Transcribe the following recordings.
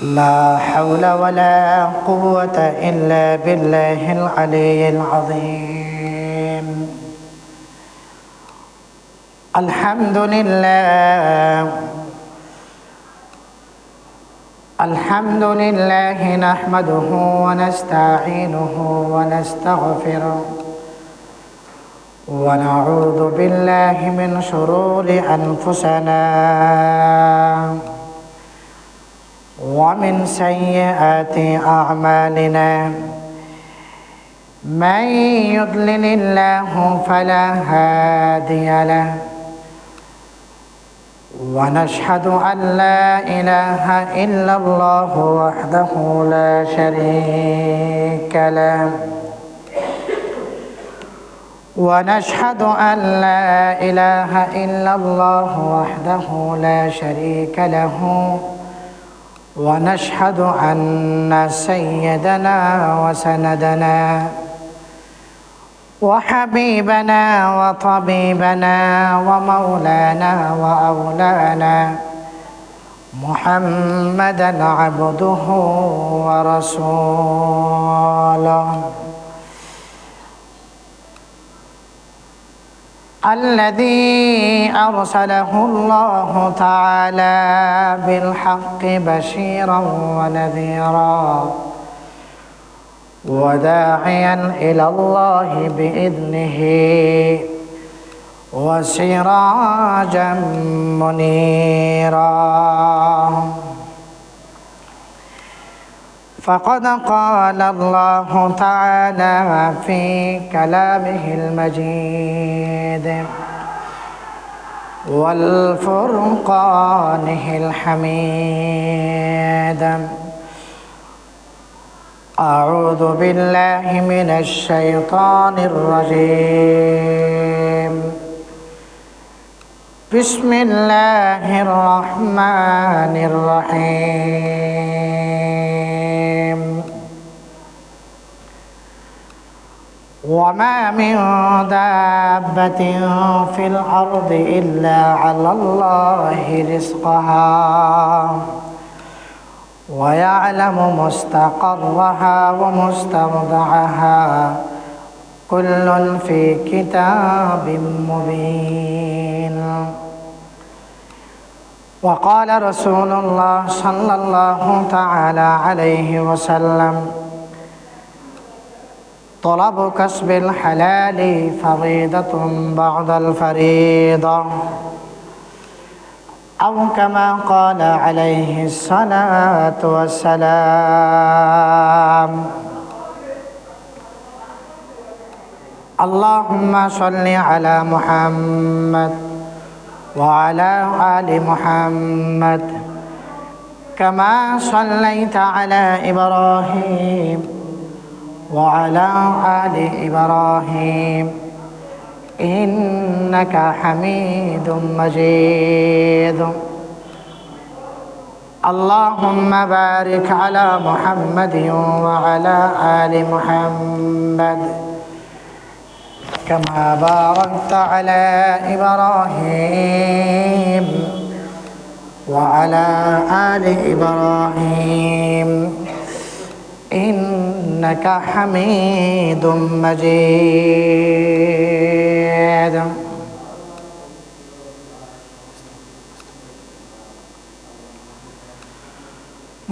لا حول ولا قوة إلا بالله العلي العظيم. الحمد لله نحمده ونستعينه ونستغفره ونعوذ بالله من شرور أنفسنا ومن سيئات أعمالنا. من يضلل الله فلا هادي له ونشهد أن لا إله إلا الله وحده لا شريك له ونشهد أن لا إله إلا الله وحده لا شريك له ونشهد أن سيدنا وسندنا وحبيبنا وطبيبنا ومولانا وأولانا محمدا عبده ورسوله الذي أرسله الله تعالى بالحق بشيرا ونذيرا وداعيا إلى الله بإذنه وسراجا منيرا. فقد قال الله تعالى في كلامه المجيد والفرقانه الحميد: أعوذ بالله من الشيطان الرجيم. بسم الله الرحمن الرحيم. وما من دابة في الأرض إلا على الله رزقها ويعلم مستقرها ومستودعها كل في كتاب مبين. وقال رسول الله صلى الله تعالى عليه وسلم: طلب كسب الحلال فريضة بعد الفريضة، أو كما قال عليه الصلاة والسلام. اللهم صل على محمد وعلى آل محمد كما صليت على إبراهيم وعلى آل إبراهيم إنك حميد مجيد. اللهم بارك على محمد وعلى آل محمد كما باركت على إبراهيم وعلى آل إبراهيم إنك حميد مجيد.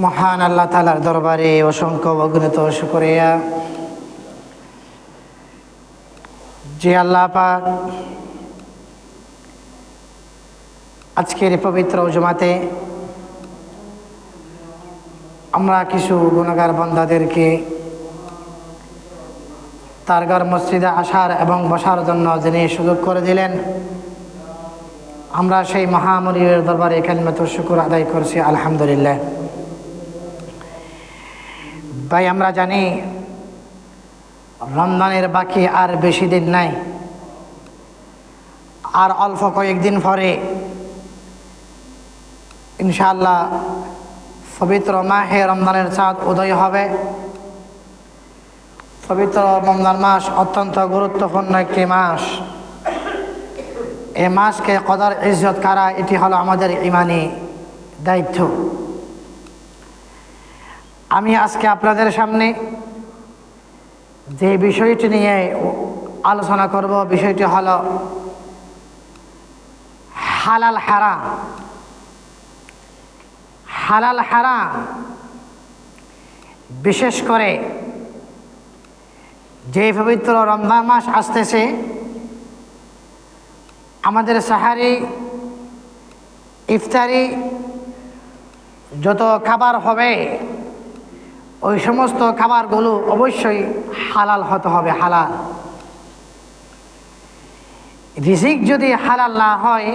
মহান আল্লাহ তাআলার দরবারে অসংখ্য অগণিত শুকরিয়া যে আল্লাহ পাক আজকের পবিত্র জুমাতে আমরা কিছু গুনাহগার বান্দাদেরকে তার ঘর মসজিদে আসার এবং বসার জন্য যিনি সুযোগ করে দিলেন, আমরা সেই মহামনিবের দরবারে কালিমাতুশ শুকর আদায় করছি আলহামদুলিল্লাহ। ভাই, আমরা জানি রমজানের বাকি আর বেশি দিন নাই, আর অল্প কয়েকদিন পরে ইনশাআল্লাহ পবিত্র মাহে রমজানের চাঁদ উদয় হবে। পবিত্র রমজান মাস অত্যন্ত গুরুত্বপূর্ণ একটি মাস। এই মাসকে কদর ইজ্জত করা এটি হলো আমাদের ইমানি দায়িত্ব। আমি আজকে আপনাদের সামনে যে বিষয়টি নিয়ে আলোচনা করব বিষয়টি হলো হালাল হারাম। হালাল হারাম বিশেষ করে যে পবিত্র রমজান মাস আসতেছে, আমাদের সাহারি ইফতারি যত খাবার হবে ওই সমস্ত খাবারগুলো অবশ্যই হালাল হতে হবে। হালাল রিজিক যদি হালাল না হয়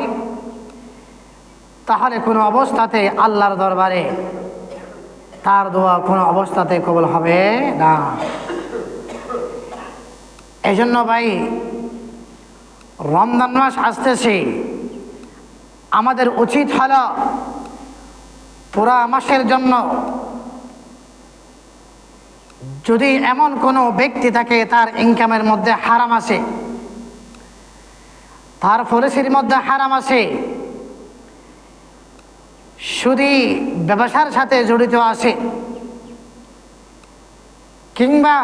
তাহলে কোনো অবস্থাতে আল্লাহর দরবারে তার দোয়া কোনো অবস্থাতে কবুল হবে না। এই জন্য ভাই, রমজান মাস আসতেছে, আমাদের উচিত হলো পুরা মাসের জন্য যদি এমন কোনো ব্যক্তি থাকে তার ইনকামের মধ্যে হারাম আছে, তার পলিসির মধ্যে হারাম আছে, সুদী ব্যবসার সাথে জড়িত আছে, কিংবা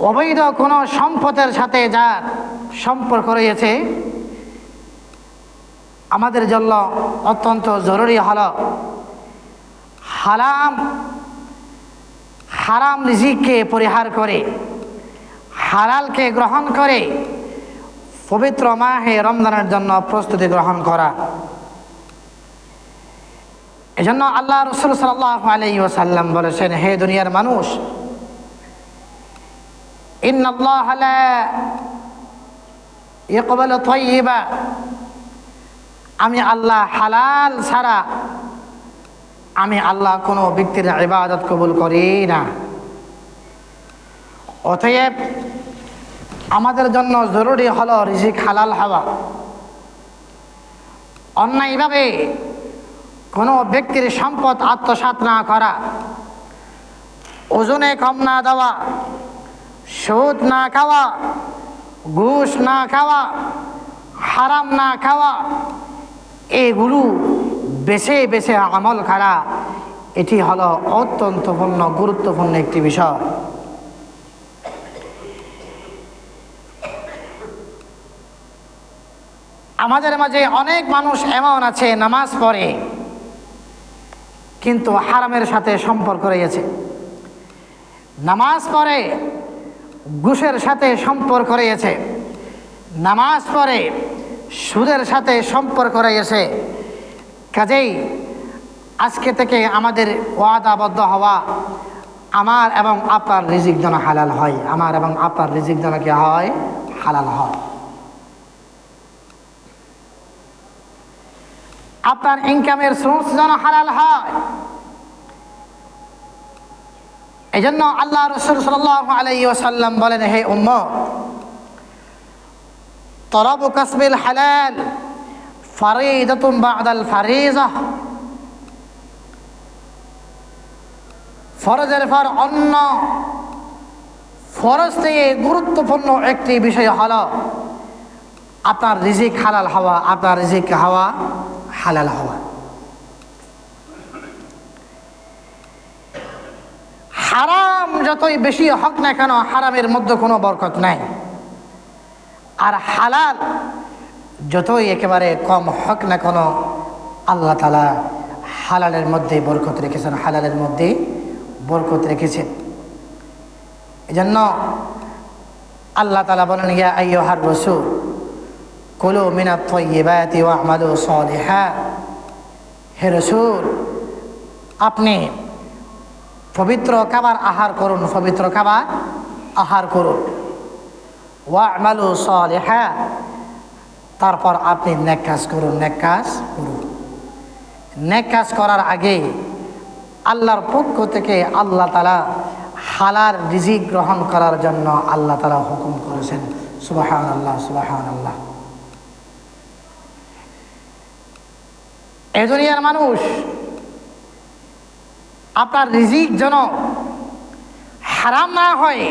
অবৈধ কোনো সম্পদের সাথে যার সম্পর্ক রয়েছে, আমাদের জন্য অত্যন্ত জরুরি হলো হারাম রিজিককে পরিহার করে হালালকে গ্রহণ করে পবিত্র মাহে রমজানের জন্য প্রস্তুতি গ্রহণ করা। এজন্য আল্লাহ রাসূল সাল্লাল্লাহু আলাইহি ওয়াসাল্লাম বলেছেন, হে দুনিয়ার মানুষ, ইন্নাল্লাহা লা ইয়াকবালু তাইয়্যিবা, আমি আল্লাহ হালাল ছাড়া আমি আল্লাহ কোনো ব্যক্তির ইবাদত কবুল করি না। অতএব আমাদের জন্য জরুরি হলো রিজিক হালাল হওয়া। অন্যায়ভাবে কোনো ব্যক্তির সম্পদ আত্মসাৎ না করা, ওজনে কম না দেওয়া, সুদ না খাওয়া, ঘুষ না খাওয়া, হারাম না খাওয়া, এগুলো বেছে বেছে আমল করা, এটি হলো অত্যন্ত গুরুত্বপূর্ণ একটি বিষয়। আমাদের মাঝে অনেক মানুষ এমন আছে নামাজ পড়ে কিন্তু হারামের সাথে সম্পর্ক রয়েছে, নামাজ পড়ে ঘুষের সাথে সম্পর্ক রয়েছে, নামাজ পড়ে সুদের সাথে সম্পর্ক রয়েছে। কাজেই আজকে থেকে আমাদের ওয়াদাবদ্ধ হওয়া, আমার এবং আপনার রিজিক যেন হালাল হয়, আমার এবং আপনার রিজিক যেন কি হয়, হালাল হয়। আপনার ইনকামের সোর্স যেন হালাল হয়। এই জন্য আল্লাহ রাসূল সাল্লাল্লাহু আলাইহি ওয়াসাল্লাম বলেন, হে উম্মত, তলবু কাসবিল হালাল ফারিদাতুন বা'দাল ফারিজাহ, ফরজের পর অন্য ফরজ থেকে গুরুত্বপূর্ণ একটি বিষয় হলো আপনার রিজিক হালাল হওয়া, আপনার রিজিক হওয়া হালাল হওয়া। হারাম যতই বেশি হোক না কেন, হারামের মধ্যে কোনো বরকত নাই, আর হালাল যতই একেবারে কম হোক না কেন, আল্লাহ তাআলা হালালের মধ্যে বরকত রেখেছেন, হালালের মধ্যে বরকত রেখেছেন। এজন্য আল্লাহ তাআলা বলেন, ইয়া আইয়ুহার রাসূল কুলু মিনাত তাইয়্যিবাতি ওয়া'মালু সালিহা, হে রাসূল, আপনি পবিত্র খাবার আহার করুন, পবিত্র খাবার আহার করুন, ওয়া'মালু সালিহা, তারপর আপনি নেক কাজ করুন, নেক কাজ করুন। নেক কাজ করার আগে আল্লাহর পক্ষ থেকে আল্লাহ তাআলা হালাল রিজিক গ্রহণ করার জন্য আল্লাহ তাআলা হুকুম করেছেন। সুবহানাল্লাহ, সুবহানাল্লাহ। এই দুনিয়ার মানুষ, আপনার রিজিক যেন হারাম না হয়,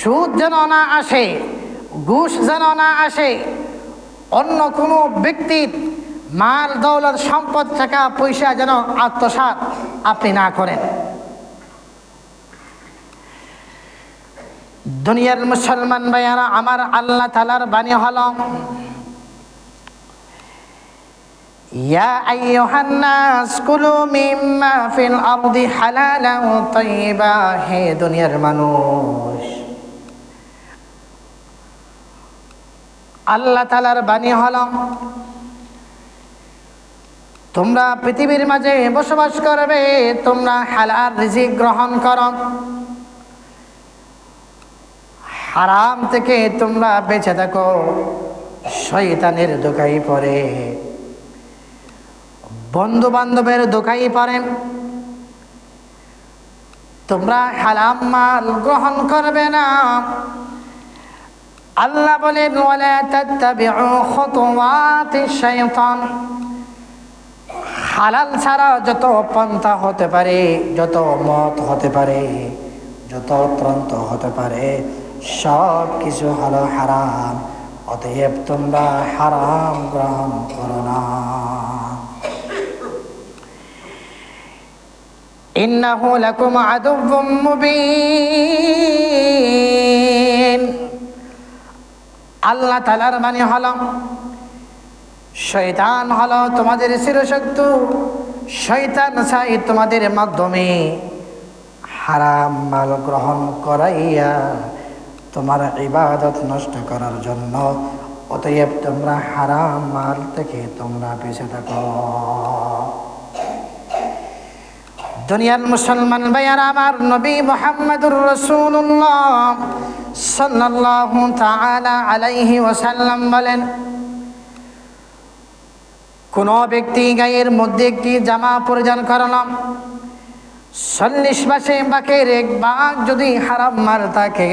সুদ যেন না আসে, ঘুষ যেন না আসে, অন্য কোনো ব্যক্তির মাল দৌলত সম্পদ টাকা পয়সা যেন আত্মসাৎ আপনি না করেন। দুনিয়ার মুসলমান ভাইয়ারা আমার, আল্লাহ তাআলার বাণী হলো ইয়া আইয়ুহান নাস কুলু মিম্মা ফিল আরদি হালালান তাইয়্যিবা। হে দুনিয়ার মানুষ, আল্লাহ তাআলার বাণী হলো তোমরা পৃথিবীর মাঝে বসবাস করবে, তোমরা হালাল রিজিক গ্রহণ করো, হারাম থেকে তোমরা বেঁচে থাকো, শয়তানের ধোঁকায় পড়ে, বন্ধু বান্ধবের ধোঁকায় পড়ে তোমরা হারাম মাল গ্রহণ করবে না। আল্লাহ বলেন ওয়ালা তাত্তাবিউ খুতুওয়াতিশ শাইতান। হালাল ছাড়া যত পন্থা হতে পারে, যত মত হতে পারে, যত তন্ত্র হতে পারে, সব কিছু হলো হারাম। অতএব তোমরা হারাম গ্রহণ করো না। ইন্নাহু লাকুম আদুউম মুবিন। আল্লাহ তাআলার বাণী হলো শয়তান হলো তোমাদের চিরশত্রু। শয়তান চাই তোমাদের মাধ্যমে হারাম মাল গ্রহণ করাইয়া তোমার ইবাদত নষ্ট করার জন্য। অতএব তোমরা হারাম মাল থেকে তোমরা বেঁচে থাকো। দুনিয়ার মুসলমান ভাইয়ারা আমার, নবী মুহাম্মদুর রাসূলুল্লাহ সাল্লাল্লাহু তাআলা আলাইহি ওয়াসাল্লাম বলেন, কোন ব্যক্তি গায়ের মধ্যে একটি জামা পরিধান করলাম, 40 মাসে বাকির এক ভাগ যদি হারাম মাল থাকে,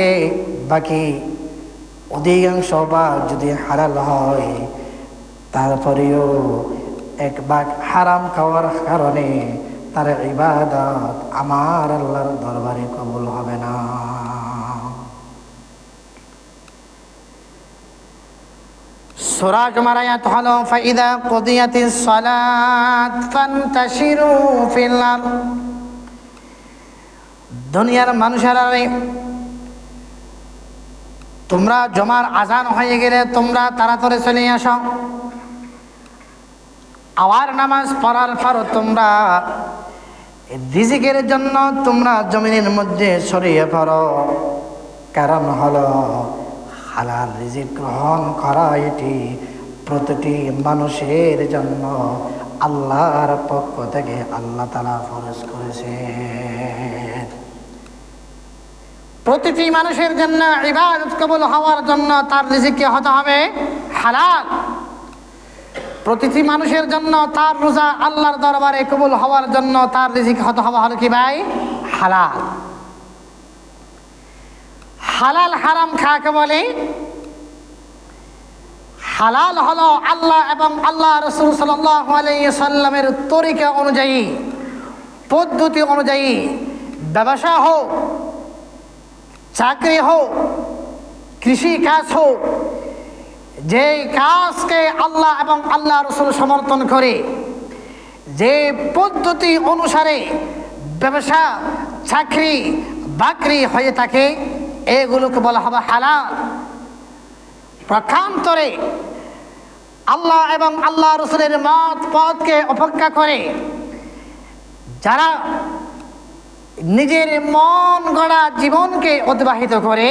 বাকি অধিকাংশ ভাগ যদি হালাল হয়, তারপরেও এক ভাগ হারাম খাওয়ার কারণে তার ইবাদত আমার আল্লাহর দরবারে কবুল হবে না। সূরা জুমার আয়াত হলো ফাইদা কুদিয়াতিস সালাত ফান্তাশিরু ফিল আরদ। দুনিয়ার মানুষেরা, তোমরা জমার আজান হয়ে গেলে তোমরা তাড়াতাড়ি চলে আসো। আওয়ার নামাজ পড়ার পর তোমরা রিজিকের জন্য তোমরা জমিনের মধ্যে ছড়িয়ে পড়ো। কারণ হলো হালাল রিজিক গ্রহণ করা এটি প্রতিটি মানুষের জন্য আল্লাহর পক্ষ থেকে আল্লাহ তাআলা ফরজ করেছে। প্রতিটি মানুষের জন্য ইবাদত কবুল হওয়ার জন্য তার রিজিককে হতে হবে হালাল। প্রতিটি মানুষের জন্য তার রোজা আল্লাহর দরবারে কবুল হওয়ার জন্য তার রিজিক হতে হবে হলো কি ভাই? হালাল। হালাল হারাম কাকে বলে? হালাল হলো আল্লাহ এবং আল্লাহ রাসূল সাল্লাল্লাহু আলাইহি সাল্লামের তরিকা অনুযায়ী, পদ্ধতি অনুযায়ী ব্যবসা হোক, চাকরি হোক, কৃষি কাজ হোক, যে কাজকে আল্লাহ এবং আল্লাহ রাসূল সমর্থন করে, যে পদ্ধতি অনুসারে ব্যবসা চাকরি বাকরি হয়ে থাকে, এগুলোকে বলা হবে হালাল। প্রকান্তরে আল্লাহ এবং আল্লাহ রাসূলের মত পথকে উপেক্ষা করে যারা নিজের মন গড়া জীবনকে অতিবাহিত করে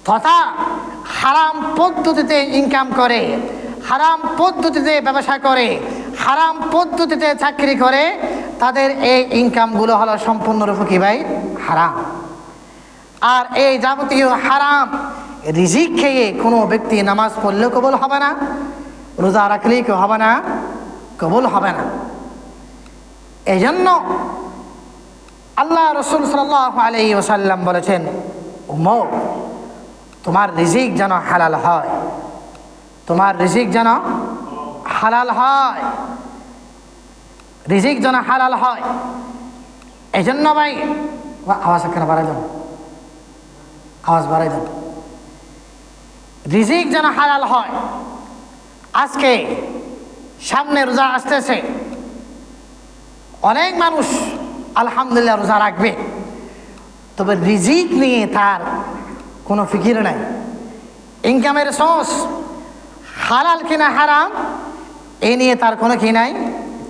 তথা হারাম পদ্ধতিতে ইনকাম করে, হারাম পদ্ধতিতে ব্যবসা করে, হারাম পদ্ধতিতে চাকরি করে, তাদের এই ইনকামগুলো হলো সম্পূর্ণরূপে কি ভাই? হারাম। আর এই যাবতীয় হারাম রিজিক খেয়ে কোনো ব্যক্তি নামাজ পড়লেও কবুল হবে না, রোজা রাখলেই কেউ হবে না, কবুল হবে না। এই জন্য আল্লাহ রাসূল সাল্লাল্লাহু আলাইহি ওয়াসাল্লাম বলেছেন, উম্মত তোমার রিজিক যেন হালাল হয়, তোমার রিজিক যেন হালাল হয়, রিজিক যেন হালাল হয়। এই জন্য ভাই আওয়াজ এখানে বাড়াই দেন, আওয়াজ বাড়াই দেন। রিজিক যেন হালাল হয়, আজকে সামনে রোজা আসতেছে, অনেক মানুষ আলহামদুলিল্লাহ রোজা রাখবে, তবে রিজিক নিয়ে তার কোনো ফিকির নাই। ইনকামের সোর্স হালাল কিনা হারাম এ নিয়ে তার কোনো কি নাই,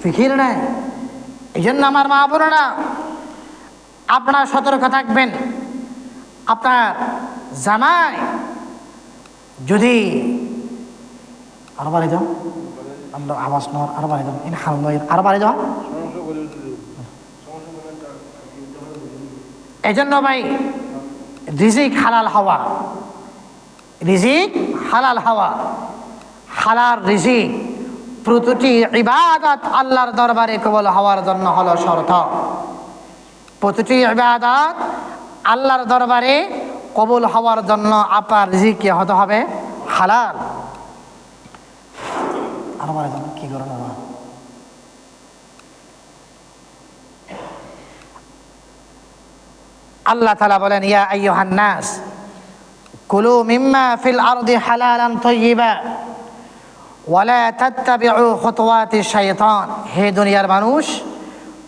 ফিকির নাই। এই জন্য আমার মা বোনেরা, আপনারা সতর্ক থাকবেন। আপনার জামাই যদি আরো বাড়ি যাও, আমরা আওয়াজ নর আরো বাড়ি যাও, আরো বাড়ি যাও। এই জন্য ভাই রিজিক হালাল হওয়া, রিজিক হালাল হওয়া, হালাল রিজিক প্রতিটি ইবাদত আল্লাহর দরবারে কবুল হওয়ার জন্য হলো শর্ত। প্রতিটি ইবাদত আল্লাহর দরবারে কবুল হওয়ার জন্য আপনার রিজিক কি হতে হবে, হালাল। আরো বলে যান কি করো না। আল্লাহ তাআলা বলেন, ইয়া আইয়ুহান নাস কুলু মিম্মা ফিল আরদি হালালান তাইয়্যিবা ওয়ালা তাত্তাবিউ খুতুওয়াতিশ শাইতান। হে দুনিয়ার মানুষ,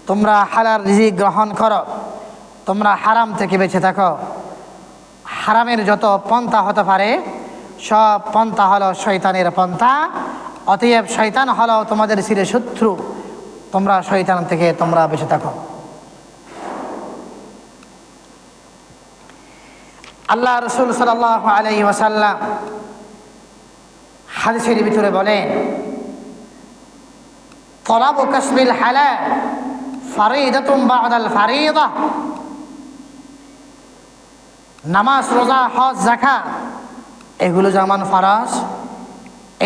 তোমরা হালাল রিজিক গ্রহণ করো, তোমরা হারাম থেকে বেঁচে থাকো। হারামের যত পন্থা হতে পারে সব পন্থা হলো শয়তানের পন্থা। অতএব শয়তান হলো তোমাদের চির শত্রু, তোমরা শয়তান থেকে তোমরা বেঁচে থাকো। আল্লাহ রাসূল সাল্লাল্লাহু আলাইহি ওয়াসাল্লাম হাদিসের ভিতরে বলেন, তলাবু কাসবিল হালাল ফারিদাতুন বা'দাল ফারিদা। নামাজ, রোজা, হজ, যাকাত এগুলো যেমন ফরজ,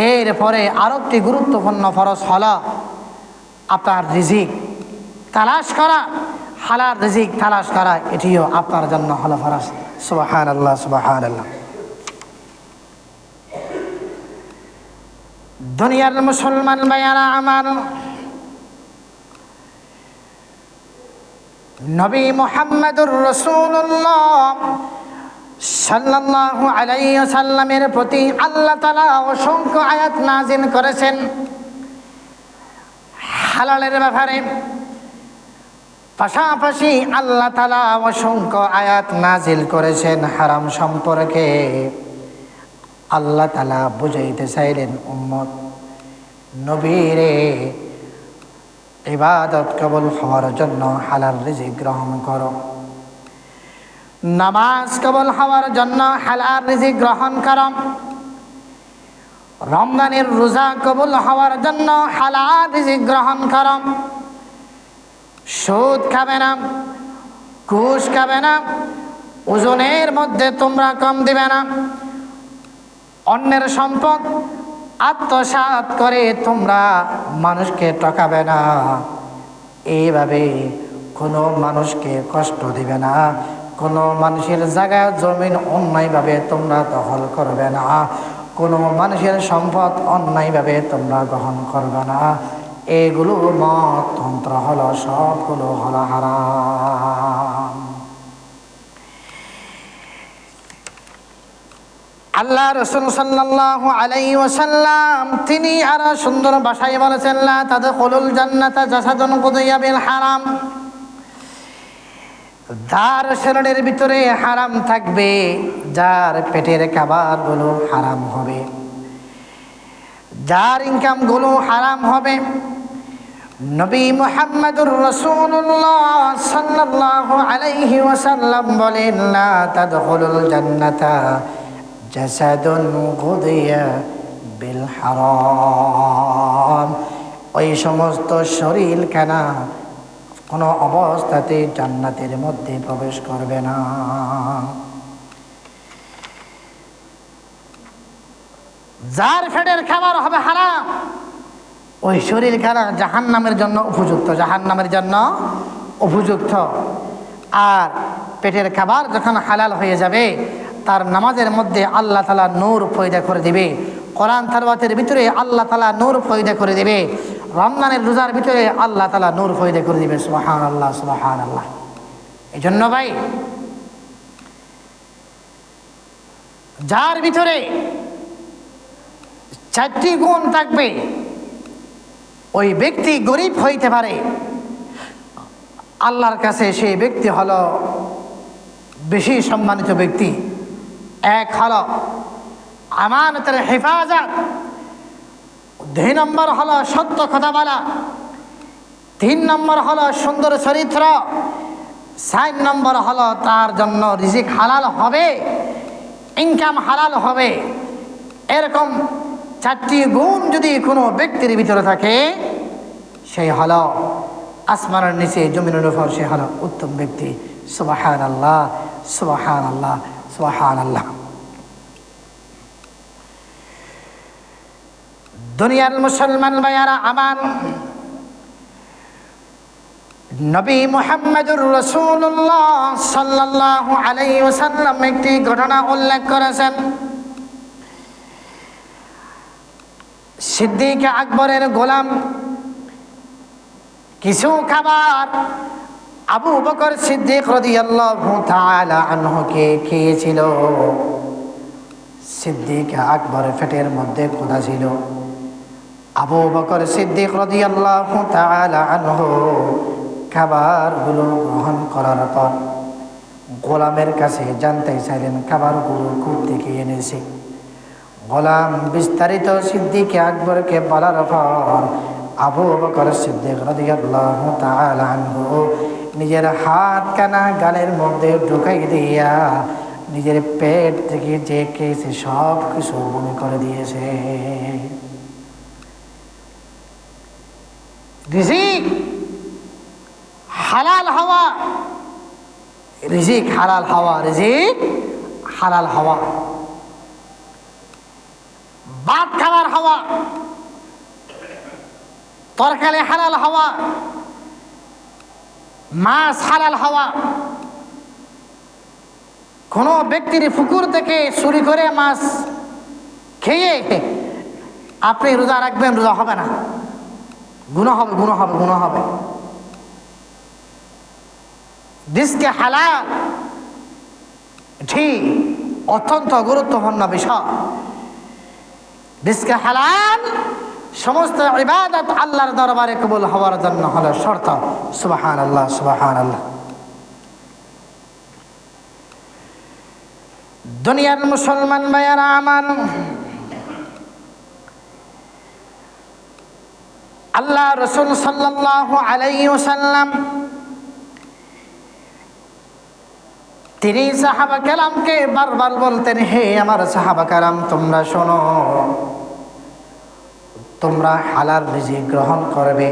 এরপরে আরো একটি গুরুত্বপূর্ণ ফরজ হলো আপনার রিজিক তালাশ করা, হালাল রিজিক তালাশ করা, এটিও আপনার জন্য হলো ফরজ। সুবহানাল্লাহ, সুবহানাল্লাহ। দুনিয়ার মুসলমান ভাইয়ারা আমার, নবী মুহাম্মদুর রাসূলুল্লাহ সাল্লাল্লাহু আলাইহি ওয়াসাল্লামের প্রতি আল্লাহ তাআলা অসংখ্য আয়াত নাযিল করেছেন হালালের ব্যাপারে। পাশাপাশি আল্লাহ তাআলা অসংখ্য আয়াত নাযিল করেছেন হারাম সম্পর্কে। আল্লাহ তাআলা বুঝাইতে চাইলেন, উম্মত নবীরে ইবাদত কবুল হওয়ার জন্য হালাল রিজিক গ্রহণ করো, নামাজ কবুল হওয়ার জন্য হালাল রিজিক গ্রহণ করো, রমজানের রোজা কবুল হওয়ার জন্য হালাল রিজিক গ্রহণ করো, সুদ খাবে না, ঘুষ খাবে না, ওজনের মধ্যে তোমরা কম দিবে না, অন্যের সম্পদ আত্মসাৎ করে তোমরা মানুষকে ঠকাবে না, এইভাবে কোনো মানুষকে কষ্ট দিবে না, কোনো মানুষের জায়গা জমিন অন্যায়ভাবে তোমরা দখল করবে না, কোনো মানুষের সম্পদ অন্যায়ভাবে তোমরা গ্রহণ করবে না। এগুলো মত তন্ত্র হলো, সবগুলো হলো হারাম। আল্লাহ রাসূল সাল্লাল্লাহু আলাইহি ওয়াসাল্লাম তিনি আরো সুন্দর ভাষায় বলেছেন, লা তাদখুলুল জান্নাতা জাসাদুন কুদিয়া বিল হারাম। যার শরীরের ভিতরে হারাম থাকবে, যার পেটের খাবারগুলো হারাম হবে, যার ইনকামগুলো হারাম হবে, নবী মুহাম্মদুর রাসূলুল্লাহ সাল্লাল্লাহু আলাইহি ওয়াসাল্লাম বলেন, লা তাদখুলুল জান্নাতা জাসাদুন গুদিয়া বিল হারাম। ওই সমস্ত শরীরখানা কোনো অবস্থাতে জান্নাতের মধ্যে প্রবেশ করবে না। যার পেটের খাবার হবে হারাম, ওই শরীরখানা জাহান্নামের জন্য উপযুক্ত, জাহান্নামের জন্য উপযুক্ত। আর পেটের খাবার যখন হালাল হয়ে যাবে, তার নামাজের মধ্যে আল্লাহ তাআলা নূর পয়দা করে দিবে, কোরআন তেলাওয়াতের ভিতরে আল্লাহ তাআলা নূর পয়দা করে দিবে, রমজানের রোজার ভিতরে আল্লাহ তাআলা নূর পয়দা করে দিবে। সুবহানাল্লাহ, সুবহানাল্লাহ। এই জন্য ভাই, যার ভিতরে চারটি গুণ থাকবে, ওই ব্যক্তি গরিব হইতে পারে, আল্লাহর কাছে সেই ব্যক্তি হলো বেশি সম্মানিত ব্যক্তি। এক হলো আমানতের হেফাজত, 2 নম্বর হলো সত্য কথা বলা, 3 নম্বর হলো সুন্দর চরিত্র, 4 নম্বর হলো তার জন্য রিজিক হালাল হবে, ইনকাম হালাল হবে। এরকম 4টি গুণ যদি কোনো ব্যক্তির ভিতরে থাকে, সেই হলো আসমানের নিচে জমিনের উপর সে হলো উত্তম ব্যক্তি। সুবহানাল্লাহ, সুবহানাল্লাহ, সুবহানাল্লাহ। দুনিয়ার মুসলমান ভাইয়ারা আমার, নবী মুহাম্মদুর রাসূলুল্লাহ সাল্লাল্লাহু আলাইহি ওয়াসাল্লাম একটি ঘটনা উল্লেখ করেছেন। সিদ্দিক আকবরের গোলাম কিছু খাবার আবু বকর সিদ্দিক রাদিয়াল্লাহু তাআলা আনহুকে খেয়েছিল। সিদ্দিক আকবরের পেটের মধ্যে ক্ষুধা ছিল। আবু বকর সিদ্দিক রাদিয়াল্লাহু তাআলা আনহু খাবারগুলো গ্রহণ করার পর গোলামের কাছে জানতে চাইলেন খাবারগুলো কোত্থেকে এনেছে। গোলাম বিস্তারিত সিদ্দিক আকবরকে বলার পর আবু বকর সিদ্দিক রাদিয়াল্লাহু তাআলা আনহু নিজের হাত কানা গালের মধ্যে ঢুকাই দিয়া নিজের পেট থেকে যে খেয়েছে সব কিছু বমি করে দিয়েছে। রিজিক হালাল হওয়া, রিজিক হালাল হওয়া, রিজিক হালাল হওয়া, ভাত খাবার হওয়া, তরকারি হালাল হওয়া, মাছ হালাল হওয়া। কোনো ব্যক্তির পুকুর থেকে চুরি করে মাছ খেয়ে আপনি রোজা রাখবেন, রোজা হবে না, গুনাহ হবে, গুনাহ হবে, গুনাহ হবে। রিজকে হালাল ঠিক অত্যন্ত গুরুত্বপূর্ণ বিষয়। রিজকে হালাল সমস্ত ইবাদত আল্লাহর দরবারে কবুল হওয়ার জন্য হলো শর্ত। সুবহানাল্লাহ, সুবহানাল্লাহ। দুনিয়ার মুসলমান ভাইয়ারা আমার, আল্লাহ রাসূল সাল্লাল্লাহু আলাইহি ওয়াসাল্লাম তিনি সাহাবা কেরামকে বারবার বলতেন, হে আমার সাহাবা কেরাম, তোমরা শোনো, তোমরা হালাল রিজিক গ্রহণ করবে।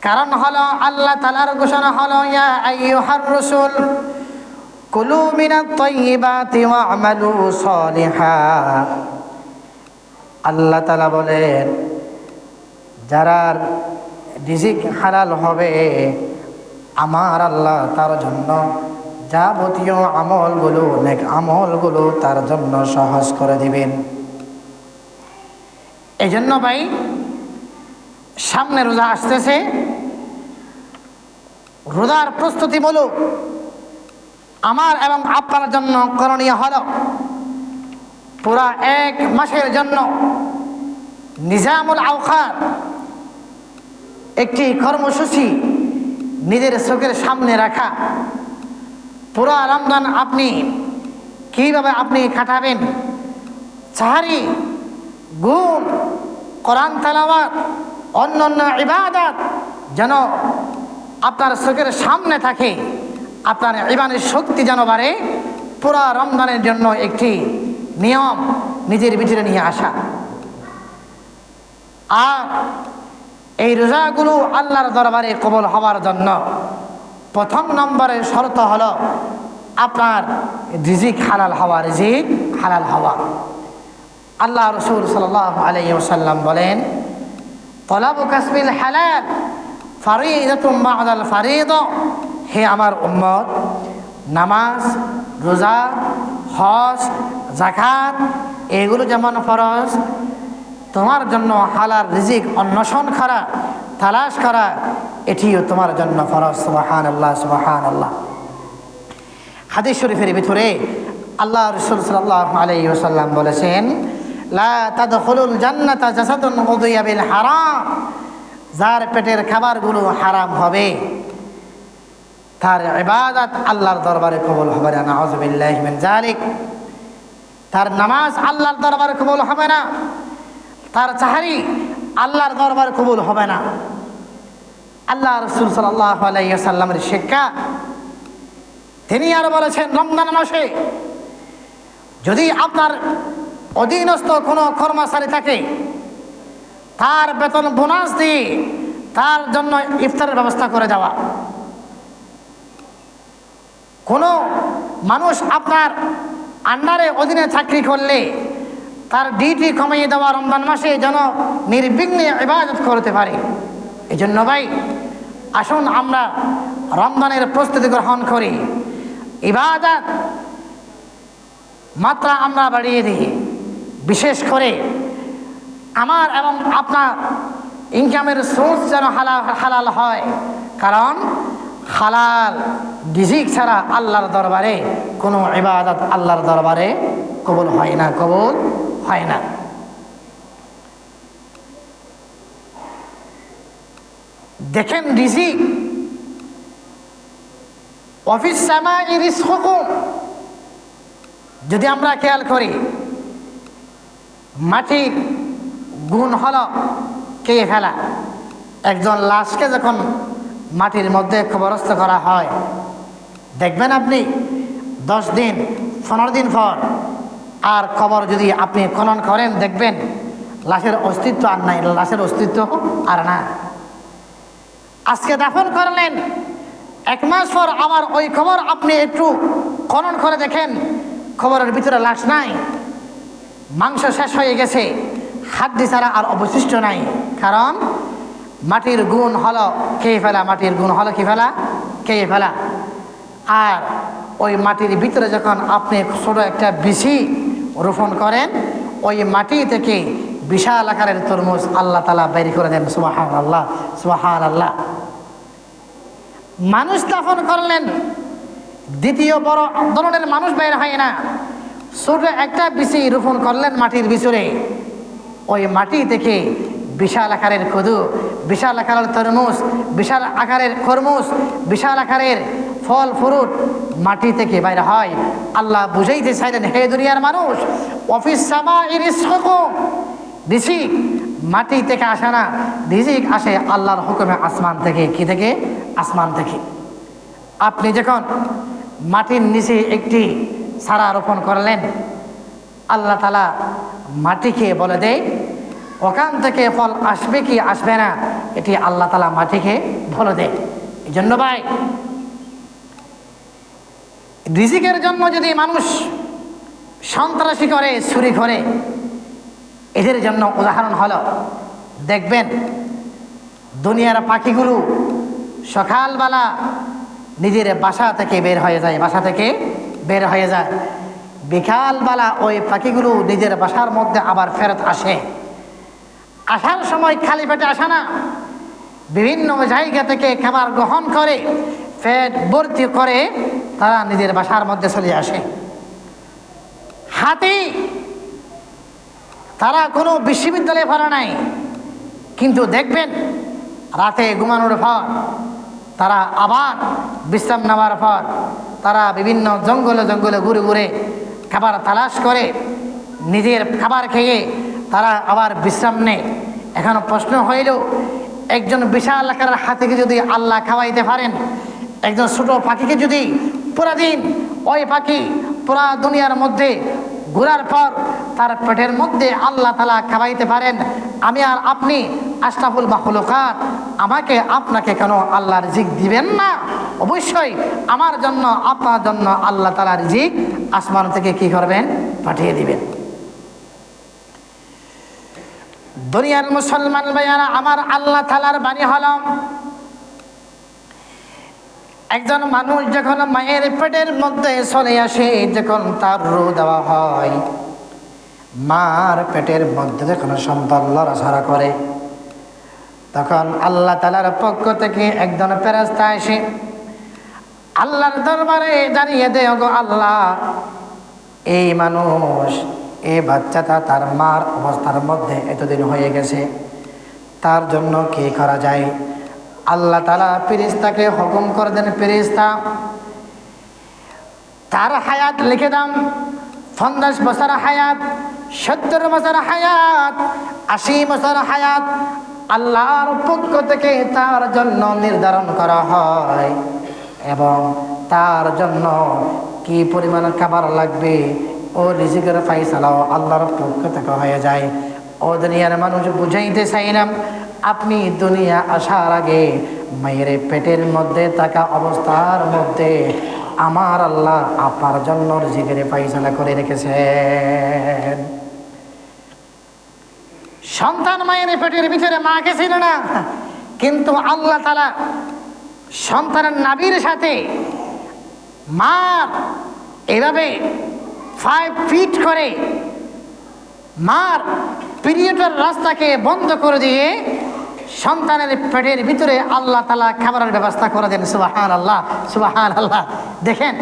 কারণ হলো আল্লাহ তাআলার ঘোষণা হলো, ইয়া আইয়ুহার রাসূল কুলু মিনাত তাইয়্যিবাতি ওয়া'মালু সালিহা। আল্লাহ তাআলা বলেন, যারা রিজিক হালাল হবে আমার আল্লাহ তার জন্য যাবতীয় আমলগুলো, নেক আমলগুলো তার জন্য সহজ করে দিবেন। এই জন্য ভাই, সামনে রোজা আসতেছে, রোজার প্রস্তুতিমূলক আমার এবং আপনার জন্য করণীয় হলো পুরা 1 মাসের জন্য নিজামুল আওকাত একটি কর্মসূচি নিজের চোখের সামনে রাখা। পুরা রমজান আপনি কিভাবে আপনি কাটাবেন, সাহারি, ঘুম, কোরআন তেলাওয়াত, অন্যান্য ইবাদত যেন আপনার চোখের সামনে থাকে, আপনার ঈমানের শক্তি যেন বাড়ে। পুরা রমজানের জন্য একটি নিয়ম নিজের ভিতরে নিয়ে আসা। আর এই রোজাগুলো আল্লাহর দরবারে কবুল হওয়ার জন্য প্রথম নম্বরের শর্ত হলো আপনার রিজিক হালাল হওয়া, রিজিক হালাল হওয়া। আল্লাহ রাসূল সাল্লাল্লাহু আলাইহি ওয়াসাল্লাম বলেন, তলাবু কাসবিল হালাল ফারিদাতুম বা'দাল ফারিদা। হে আমার উম্মত, নামাজ, রোজা, হজ, যাকাত এগুলো যেমন ফরজ, তোমার জন্য হালাল রিজিক অন্বেষণ করা, তালাশ করা, এটিও তোমার জন্য ফরজ। সুবহানাল্লাহ, সুবহানাল্লাহ। হাদিস শরীফের ভিতরে আল্লাহ রাসূল সাল্লাল্লাহু আলাইহি ওয়াসাল্লাম বলেছেন, লা তাদখুলুল জান্নাতা জাসাদুন উযিয়া বিল হারাম, যার পেটের খাবারগুলো হারাম হবে তার ইবাদত আল্লাহর দরবারে কবুল হবে না। নাউযুবিল্লাহি মিন যালিক। তার নামাজ আল্লাহর দরবারে কবুল হবে না, তার সাহরি আল্লাহর দরবারে কবুল হবে না। আল্লাহ রাসূল সাল্লাল্লাহু আলাইহি ওয়াসাল্লামের শিক্ষা, তিনি আর বলেছেন, রমজান মাসে যদি আপনার অধীনস্থ কোনো কর্মচারী থাকে, তার বেতন বোনাস দিয়ে তার জন্য ইফতারের ব্যবস্থা করে দেওয়া। কোনো মানুষ আপনার আন্ডারে অধীনে চাকরি করলে তার ডিউটি কমিয়ে দেওয়া রমজান মাসে যেন নির্বিঘ্নে ইবাদত করতে পারে। এই জন্য ভাই, আসুন আমরা রমজানের প্রস্তুতি গ্রহণ করি, ইবাদত মাত্রা আমরা বাড়িয়ে দিই। বিশেষ করে আমার এবং আপনার ইনকামের সোর্স যেন হালাল হয়, কারণ হালাল রিজিক ছাড়া আল্লাহর দরবারে কোনো ইবাদত আল্লাহর দরবারে কবুল হয় না, কবুল হয় না। দেখেন, রিজিক অফিস সামাই রিজকুকুম, যদি আমরা খেয়াল করি, মাটির গুণ হলো কে ফেলা। একজন লাশকে যখন মাটির মধ্যে কবরস্থ করা হয়, দেখবেন আপনি 10 দিন 15 দিন পর আর কবর যদি আপনি খনন করেন, দেখবেন লাশের অস্তিত্ব আর নাই, লাশের অস্তিত্ব আর না। আজকে দাফন করলেন, 1 মাস পর আবার ওই কবর আপনি একটু খনন করে দেখেন, কবরের ভিতরে লাশ নাই, মাংস শেষ হয়ে গেছে, হাড্ডি ছাড়া আর অবশিষ্ট নাই। কারণ মাটির গুণ হলো কে ফেলা, মাটির গুণ হলো কি ফেলা, কে ফেলা। আর ওই মাটির ভিতরে যখন আপনি ছোট একটা বিচি রোপণ করেন, ওই মাটি থেকে বিশাল আকারের তরমুজ আল্লাহ তাআলা বের করে দেন। সুবহানাল্লাহ, সুবহানাল্লাহ। মানুষ দাফন করলেন, দ্বিতীয় বড় ধরনের মানুষ বের হয় না, ছোট একটা বিচি রোপণ করলেন মাটির ভিতরে, ওই মাটি থেকে বিশাল আকারের কদু, বিশাল আকারের তরমুজ, বিশাল আকারের খরমুজ, বিশাল আকারের ফল ফ্রুট মাটি থেকে বাইরে হয়। আল্লাহ বুঝাইতে চাইলেন, হে দুনিয়ার মানুষ, অফিস সামাই রিজকুকুম, রিজিক মাটি থেকে আসে না, রিজিক আসে আল্লাহর হুকুমে আসমান থেকে। কি থেকে? আসমান থেকে। আপনি যখন মাটির নিচে একটি চারা রোপণ করলেন, আল্লাহ তাআলা মাটিকে বলে দেয় ওখান থেকে ফল আসবে কি আসবে না, এটি আল্লাহ তাআলা মাটিকে বলে দেয়। এই জন্য ভাই, রিজিকের জন্য যদি মানুষ সন্ত্রাসী করে, চুরি করে, এদের জন্য উদাহরণ হলো, দেখবেন দুনিয়ার পাখিগুলো সকালবেলা নিজের বাসা থেকে বের হয়ে যায়, বাসা থেকে বের হয়ে যায়, বিকালবেলা ওই পাখিগুলো নিজের বাসার মধ্যে আবার ফেরত আসে। আসার সময় খালি পেটে আসে না, বিভিন্ন জায়গা থেকে খাবার গ্রহণ করে পেট ভর্তি করে তারা নিজের বাসার মধ্যে চলে আসে। হাতি, তারা কোনো বিশ্ববিদ্যালয়ে পড়া নাই, কিন্তু দেখবেন রাতে ঘুমানোর পর তারা আবার বিশ্রাম নেওয়ার পর তারা বিভিন্ন জঙ্গলে জঙ্গলে ঘুরে ঘুরে খাবার তালাশ করে নিজের খাবার খেয়ে তারা আবার বিশ্রাম নেয়। এখন প্রশ্ন হইল, একজন বিশাল আকারের হাতিকে যদি আল্লাহ খাওয়াইতে পারেন, একজন ছোট পাখিকে যদি পুরা দিন ওই পাখি পুরা দুনিয়ার মধ্যে ঘোরার পর তার পেটের মধ্যে আল্লাহ তাআলা খাওয়াইতে পারেন, আমি আর আপনি আশরাফুল মাখলুকাত, আমাকে আপনাকে কেন আল্লাহ রিজিক দিবেন না? অবশ্যই আমার জন্য, আপনার জন্য আল্লাহ তাআলা রিজিক আসমান থেকে কি করবেন? পাঠিয়ে দিবেন। দুনিয়ার মুসলমান ভাইয়ারা আমার, আল্লাহ তাআলার বাণী হলো, একজন মানুষ যখন মায়ের পেটের মধ্যে চলে আসে, যখন তার রূহ দেওয়া হয়, মার পেটের মধ্যে যখন সন্তান লড়াছড়া করে, তখন আল্লাহ তাআলার পক্ষ থেকে একজন ফেরেশতা এসে আল্লাহর দরবারে দাঁড়িয়ে দেয়, ওগো আল্লাহ, এই মানুষ, এই বাচ্চাটা তার মার অবস্থার মধ্যে এতদিন হয়ে গেছে, তার জন্য কি করা যায়? আল্লাহ তাআলা ফেরেশতাকে হুকুম করে দেন, ফেরেশতা তার হায়াত লিখে দাম, 50 বছর হায়াত, 70 বছর হায়াত, 80 বছর হায়াত আল্লাহর পক্ষ থেকে তার জন্য নির্ধারণ করা হয়। এবং তার জন্য কি পরিমাণ খাবার লাগবে ও রিজিকের ফায়সালাও আল্লাহর পক্ষ থেকে হয়ে যায়। ও দুনিয়ার মানুষ, বুঝাইতে চাইলাম, আপনি দুনিয়া আসার আগে মায়ের পেটের মধ্যে থাকা অবস্থার মধ্যে আমার আল্লাহ আপনার জন্য রিজিকের ফায়সালা করে রেখেছেন। সন্তান মায়ের পেটের ভিতরে মাকে ছিল না, কিন্তু আল্লাহ তাআলা সন্তানের নাভির সাথে মার এভাবে 5 ফিট করে মার পিরিয়ডের রাস্তাকে বন্ধ করে দিয়ে সন্তানের পেটের ভিতরে আল্লাহ তাআলা খাবারের ব্যবস্থা করে দেন। সুবহানাল্লাহ, সুবহানাল্লাহ। দেখেন,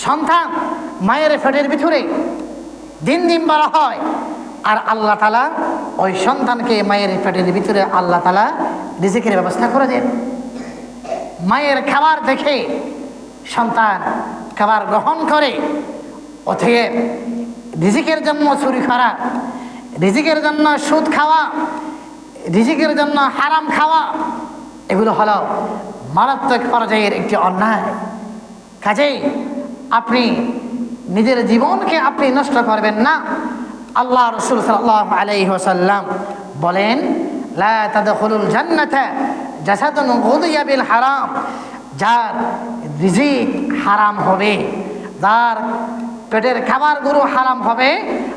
সন্তান মায়ের পেটের ভিতরে দিন দিন বড় হয়, আর আল্লাহ তাআলা ওই সন্তানকে মায়ের পেটের ভিতরে আল্লাহ তাআলা রিজিকের ব্যবস্থা করে দেন। মায়ের খাবার দেখে সন্তান খাবার গ্রহণ করে। অতএব রিজিকের জন্য চুরি করা, রিজিকের জন্য সুদ খাওয়া, রিজিকের জন্য হারাম খাওয়া, এগুলো হলো মারাত্মক পর্যায়ের একটি অন্যায়। কাজেই আপনি নিজের জীবনকে আপনি নষ্ট করবেন না। আল্লাহ রাসূল সাল্লাল্লাহু আলাইহি ওয়াসাল্লাম বলেন, লা তাদখুলুল জান্নাতা জাসাদুন গুদিয়া বিল হারাম। যার রিজিক হারাম হবে, যার পেটের খাবারগুলো হারাম হবে,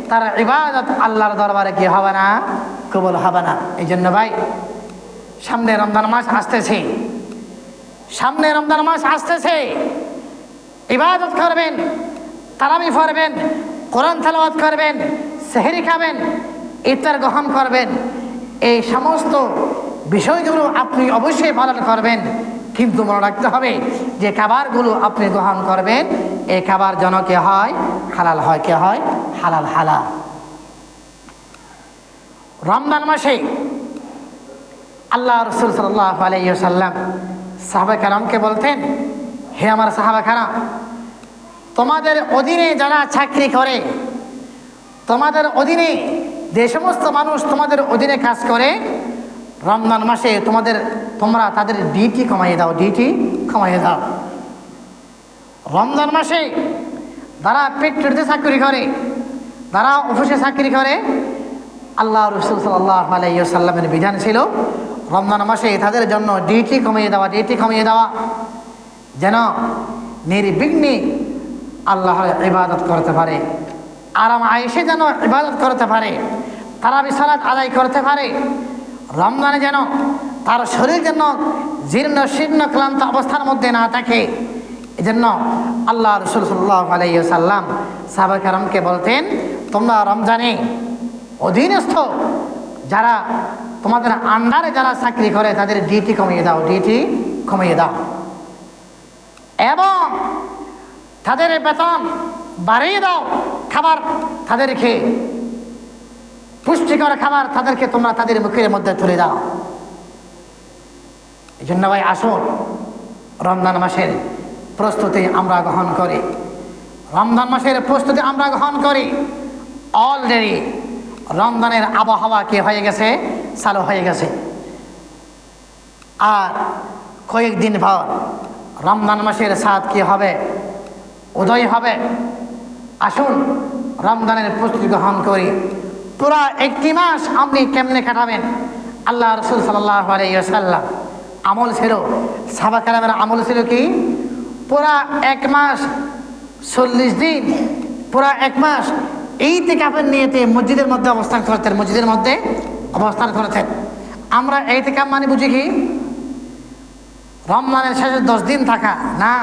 তার ইবাদত আল্লাহর দরবারে কি হবে না? কবুল হবে না। এই জন্য ভাই, সামনে রমজান মাস আসতেছে, সামনে রমজান মাস আসতেছে, ইবাদত করবেন, তারাবি পড়বেন, কোরআন তেলাওয়াত করবেন, সেহরি খাবেন, ইফতার গ্রহণ করবেন। এই সমস্ত বিষয়গুলো আপনি অবশ্যই পালন করবেন, কিন্তু মনে রাখতে হবে যে খাবারগুলো আপনি গ্রহণ করবেন, এই খাবার যেন কে হয়? হালাল হয়। কে হয়? হালাল, হালাল। রমজান মাসে আল্লাহ রাসূল সাল্লাল্লাহু আলাইহি ওয়াসাল্লাম সাহাবা কেরামকে বলতেন, হে আমার সাহাবা কেরাম, তোমাদের অধীনে যারা চাকরি করে, তোমাদের অধীনে যে সমস্ত মানুষ তোমাদের অধীনে কাজ করে, রমজান মাসে তোমরা তাদের ডিউটি কমাইয়ে দাও, ডিউটি কমাইয়ে দাও। রমজান মাসে যারা ফ্যাক্টরিতে চাকরি করে, যারা অফিসে চাকরি করে, আল্লাহ রাসূল সাল্লাল্লাহু আলাইহি ওয়াসাল্লামের বিধান ছিল রমজান মাসে তাদের জন্য ডিউটি কমিয়ে দেওয়া, ডিউটি কমিয়ে দেওয়া, যেন নির্বিঘ্নে আল্লাহর ইবাদত করতে পারে, আরাম আয়েশে যেন ইবাদত করতে পারে, তারাবি সালাত আদায় করতে পারে। রমজানে যেন তার শরীর যেন জীর্ণ শীর্ণ ক্লান্ত অবস্থার মধ্যে না থাকে। এজন্য আল্লাহ রাসূল সাল্লাল্লাহু আলাইহি ওয়াসাল্লাম সাহাবা কেরামকে বলতেন, তোমরা রমজানে অধীনস্থ যারা তোমাদের আন্ডারে যারা চাকরি করে তাদের ডিউটি কমিয়ে দাও, ডিউটি কমিয়ে দাও, এবং তাদের বেতন বাড়িয়ে দাও। খাবার তাদেরকে, পুষ্টিকর খাবার তাদেরকে তোমরা তাদের মুখের মধ্যে তুলে দাও। এই জন্য ভাই, আসুন রমজান মাসের প্রস্তুতি আমরা গ্রহণ করি, রমজান মাসের প্রস্তুতি আমরা গ্রহণ করি। অলরেডি রমজানের আবহাওয়া কি হয়ে গেছে? চালু হয়ে গেছে। আর কয়েকদিন পর রমজান মাসের চাঁদ কি হবে? উদয় হবে। আসুন রমজানের প্রস্তুতি গ্রহণ করি। পুরা একটি মাস আপনি কেমনে কাটাবেন? আল্লাহ রাসূল সাল্লাল্লাহু আলাইহি ওয়াসাল্লাম আমল ছিল, সাহাবা কেরামের আমল ছিল কি? পুরা 1 মাস 40 দিন, পুরা 1 মাস ইতিকাফের নিয়তে মসজিদের মধ্যে অবস্থান করতেন, মসজিদের মধ্যে অবস্থান করতেন। আমরা ইতিকাফ মানে বুঝি কি? রমজানের শেষে 10 দিন থাকা না,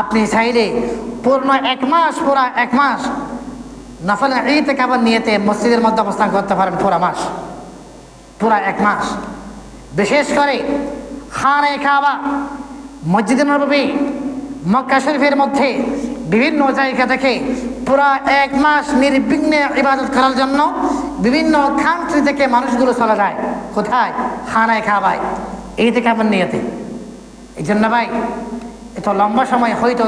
আপনি চাইলে পূর্ণ 1 মাস, পুরা 1 মাস নফল ইতিকাফের নিয়তে মসজিদের মধ্যে অবস্থান করতে পারেন। পুরা মাস, পুরা 1 মাস। বিশেষ করে খানে কাবা, মসজিদে নববী, মক্কা শরীফের মধ্যে বিভিন্ন জায়গা থেকে পুরা 1 মাস নির্বিঘ্নে ইবাদত করার জন্য বিভিন্ন কান্ট্রি থেকে মানুষগুলো চলে যায় কোথায়? খানায় খাবায়, এই থেকে আমার নিয়তে। এই জন্য ভাই এত লম্বা সময় হয়তো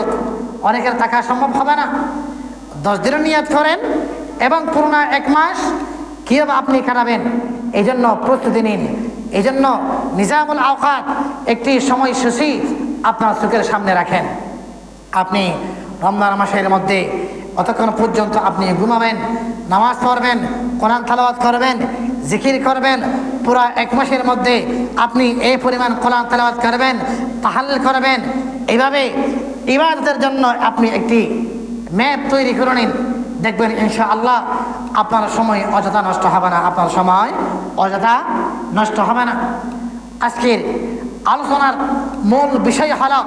অনেকের থাকা সম্ভব হবে না। 10 দিনের নিয়ত করেন এবং পুরো 1 মাস কীভাবে আপনি কাটাবেন এই জন্য প্রস্তুতি নিন। এই জন্য নিজামুল আওকাত একটি সময়সূচি আপনার চোখের সামনে রাখেন। আপনি রমজান মাসের মধ্যে অতক্ষণ পর্যন্ত আপনি ঘুমাবেন, নামাজ পড়বেন, কোরআন তেলাওয়াত করবেন, জিকির করবেন। পুরা 1 মাসের মধ্যে আপনি এই পরিমাণ কোরআন তেলাওয়াত করবেন, তাহাল্লুল করবেন। এইভাবে ইবাদতের জন্য আপনি একটি ম্যাপ তৈরি করে নিন। দেখবেন ইনশাআল্লাহ আপনার সময় অযথা নষ্ট হবে না, আপনার সময় অযথা নষ্ট হবে না। আজকের আলোচনার মূল বিষয় হলো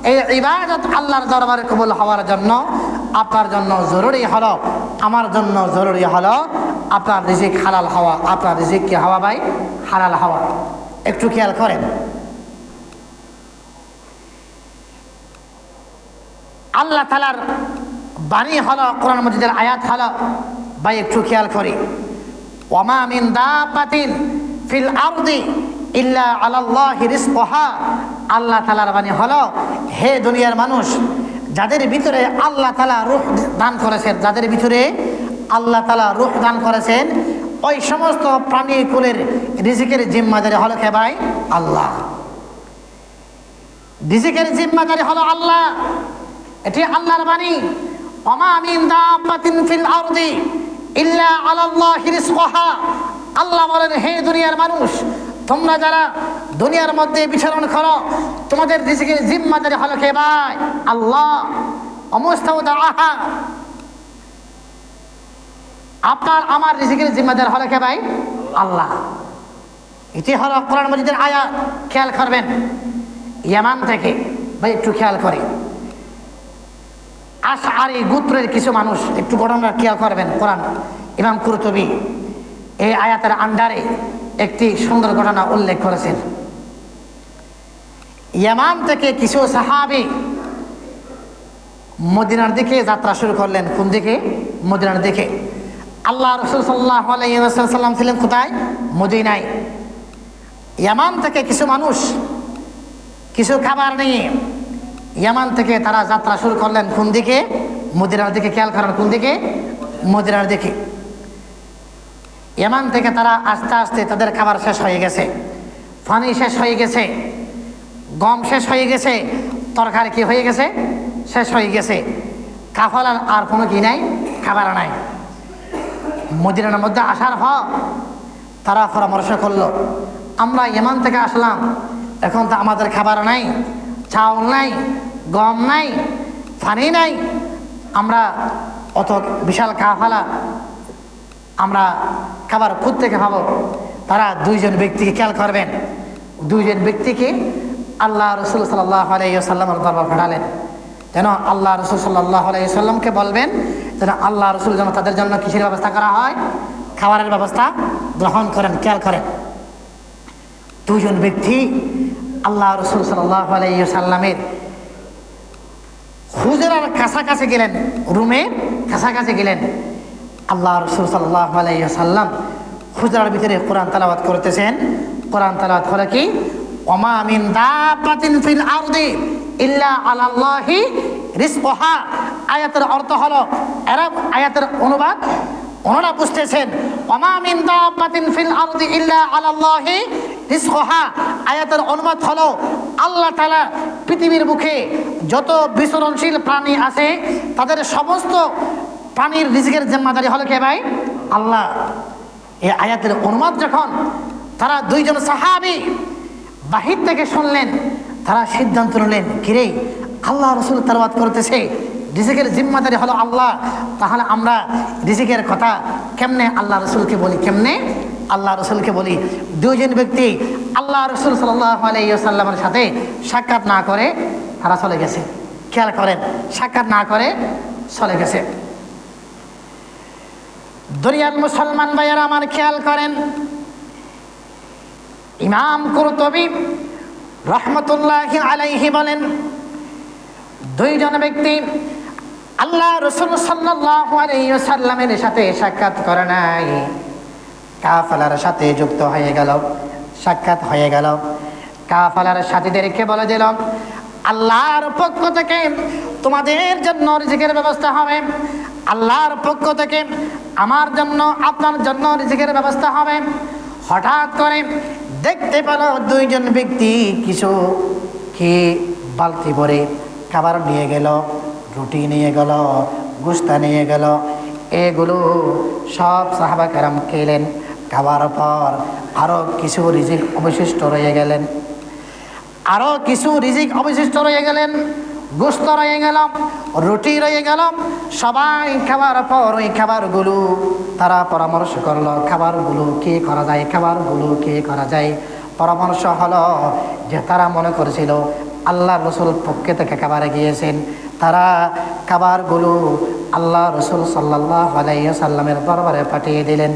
এই ইবাদত আল্লাহর দরবারে কবুল হওয়ার জন্য আপনার জন্য জরুরি হলো, আমার জন্য জরুরি হলো আপনার রিজিক হালাল হওয়া। আপনার রিজিক কি হওয়া ভাই? হালাল হওয়া। একটু খেয়াল করেন, আল্লাহ তাআলার বাণী হলো, কোরআন মাজিদের আয়াত হলো ভাই, একটু খেয়াল করি, ওয়ামা মিন দাব্বাতিন ফিল আরদি ইল্লা আলাল্লাহি রিজকুহা। আল্লাহ তাআলার বাণী হলো, হে দুনিয়ার মানুষ, যাদের ভিতরে আল্লাহ তাআলা রূহ দান করেছেন, যাদের ভিতরে আল্লাহ তাআলা রূহ দান করেছেন, ওই সমস্ত প্রাণী কুলের রিজিকের জিম্মাদারি হলো কে ভাই? আল্লাহ। রিজিকের জিম্মাদারি হলো আল্লাহ, এটি আল্লাহর বাণী। ওমা মিন দাব্বাতিন ফিল আরদি ইল্লা আলাল্লাহি রিজকুহা। আল্লাহ বলেন, হে দুনিয়ার মানুষ, তোমরা যারা দুনিয়ার মধ্যে বিচরণ করো, তোমাদের রিজিকের জিম্মাদারি হলো কে ভাই? আল্লাহ। অমুস্তাউদাহা, আপনার আমার রিজিকের জিম্মাদার হলো কে ভাই? আল্লাহ। এটি হলো কোরআন মাজিদের আয়াত। খেয়াল করবেন, ইয়ামান থেকে ভাই একটু খেয়াল করে আশআরি গোত্রের কিছু মানুষ, একটু ঘটনা খেয়াল করবেন। কোরআন ইমাম কুরতুবী এই আয়াতের আন্ডারে একটি সুন্দর ঘটনা উল্লেখ করেছেন। ইয়ামান থেকে কিছু সাহাবী মদিনার দিকে যাত্রা শুরু করলেন। কোন দিকে? মদিনার দিকে। আল্লাহ রাসূল সাল্লাল্লাহু আলাইহি ওয়াসাল্লাম ছিলেন কোথায়? মদিনায়। ইয়ামান থেকে কিছু মানুষ কিছু খাবার নিয়ে ইয়ামান থেকে তারা যাত্রা শুরু করলেন। কোন দিকে? মদিনার দিকে। খেয়াল করেন, কোন দিকে? মদিনার দিকে। ইয়ামান থেকে তারা আস্তে আস্তে তাদের খাবার শেষ হয়ে গেছে, পানি শেষ হয়ে গেছে, গম শেষ হয়ে গেছে, তরকারি কি হয়ে গেছে? শেষ হয়ে গেছে। কাফলার আর কোনো কি নাই, খাবার নাই। মদিনার মধ্যে আসার পর তারা পরামর্শ করলো, আমরা ইয়ামান থেকে আসলাম, এখন তো আমাদের খাবার নাই, চাউল নাই, গম নাই, পানি নাই, আমরা অত বিশাল কাফলা আমরা খাবার কোত্থেকে পাবো? তারা 2 জন ব্যক্তিকে, খেয়াল করবেন, 2 জন ব্যক্তিকে আল্লাহ রাসূল সাল্লাল্লাহু আলাইহি ওয়াসাল্লামের দরবার পাঠালেন, যেন আল্লাহ রাসূল সাল্লাল্লাহু আলাইহি ওয়াসাল্লামকে বলবেন যেন আল্লাহ রাসূল যেন তাদের জন্য কিসের ব্যবস্থা করা হয়? খাবারের ব্যবস্থা গ্রহণ করেন। খেয়াল করেন, 2 জন ব্যক্তি আল্লাহ রাসূল সাল্লাল্লাহু আলাইহি ওয়াসাল্লামের হুজরার কাছাকাছি গেলেন, রুমের কাছাকাছি গেলেন। আল্লাহ রাসূল সাল্লাল্লাহু আলাইহি ওয়াসাল্লাম হুজরার ভিতরে কোরআন তেলাওয়াত করতেছেন। কোরআন তেলাওয়াত হলো কি? ওমা মিন দাব্বাতিন ফিল আরদি ইল্লা আলাল্লাহি রিজকুহা। আয়াতের অর্থ হলো, এরা আয়াতের অনুবাদ ওনারা বুঝতেছেন, ওমা মিন দাব্বাতিন ফিল আরদি ইল্লা আলাল্লাহি রিজকুহা। আয়াতের অনুবাদ হলো, আল্লাহ তাআলা পৃথিবীর মুখে যত বিচরণশীল প্রাণী আছে তাদের সমস্ত প্রাণীর রিজিকের জিম্মাদারি হলো কে ভাই? আল্লাহ। এই আয়াতের অনুবাদ যখন তারা 2 জন সাহাবী বাহির থেকে শুনলেন, তারা সিদ্ধান্ত নিলেন, কিরে আল্লাহ রাসূল তেলাওয়াত করতেছে, রিজিকের জিম্মাদারি হলো আল্লাহ, তাহলে আমরা রিজিকের কথা কেমনে আল্লাহ রাসূলকে বলি, কেমনে আল্লাহ রাসূলকে বলি? 2 জন ব্যক্তি আল্লাহ রাসূল সাল্লাল্লাহু আলাইহি ওয়াসাল্লামের সাথে সাক্ষাৎ না করে তারা চলে গেছে। খেয়াল করেন, সাক্ষাৎ না করে চলে গেছে। দুনিয়ার মুসলমান ভাইয়েরা আমার, খেয়াল করেন, ইমাম কুরতুবী রাহমাতুল্লাহি আলাইহি বলেন, 2 জন ব্যক্তি আল্লাহ রাসূল সাল্লাল্লাহু আলাইহি ওয়াসাল্লামের সাথে সাক্ষাৎ করে নাই, কাফেলার সাথে যুক্ত হয়ে গেল, সাক্ষাৎ হয়ে গেল। কাফেলার সাথীদেরকে বলে দিল, আল্লাহর পক্ষ থেকে তোমাদের জন্য রিজিকের ব্যবস্থা হবে, আল্লাহর পক্ষ থেকে আমার জন্য আপনার জন্য রিজিকের ব্যবস্থা হবে। হঠাৎ করে দেখতে পেল দুইজন ব্যক্তি কিছু খেয়ে বালতি ভরে খাবার নিয়ে গেল, রুটি নিয়ে গেল, গোশত নিয়ে গেল। এগুলো সব সাহাবা কেরাম খেলেন। খাবার পর আরও কিছু রিজিক অবশিষ্ট রয়ে গেলেন, আরও কিছু রিজিক অবশিষ্ট রয়ে গেলেন, গোশত রয়ে গেল, রুটি রয়ে গেল। সবাই খাবার পর ওই খাবারগুলো তারা পরামর্শ করলো, খাবারগুলো কে করা যায়, খাবারগুলো কে করা যায়। পরামর্শ হলো যে তারা মনে করেছিল আল্লাহ রসুল পক্ষে থেকে খাবারে গিয়েছেন, তারা খাবারগুলো আল্লাহ রসুল সাল্লাল্লাহু আলাইহি ওয়াসাল্লামের দরবারে পাঠিয়ে দিলেন।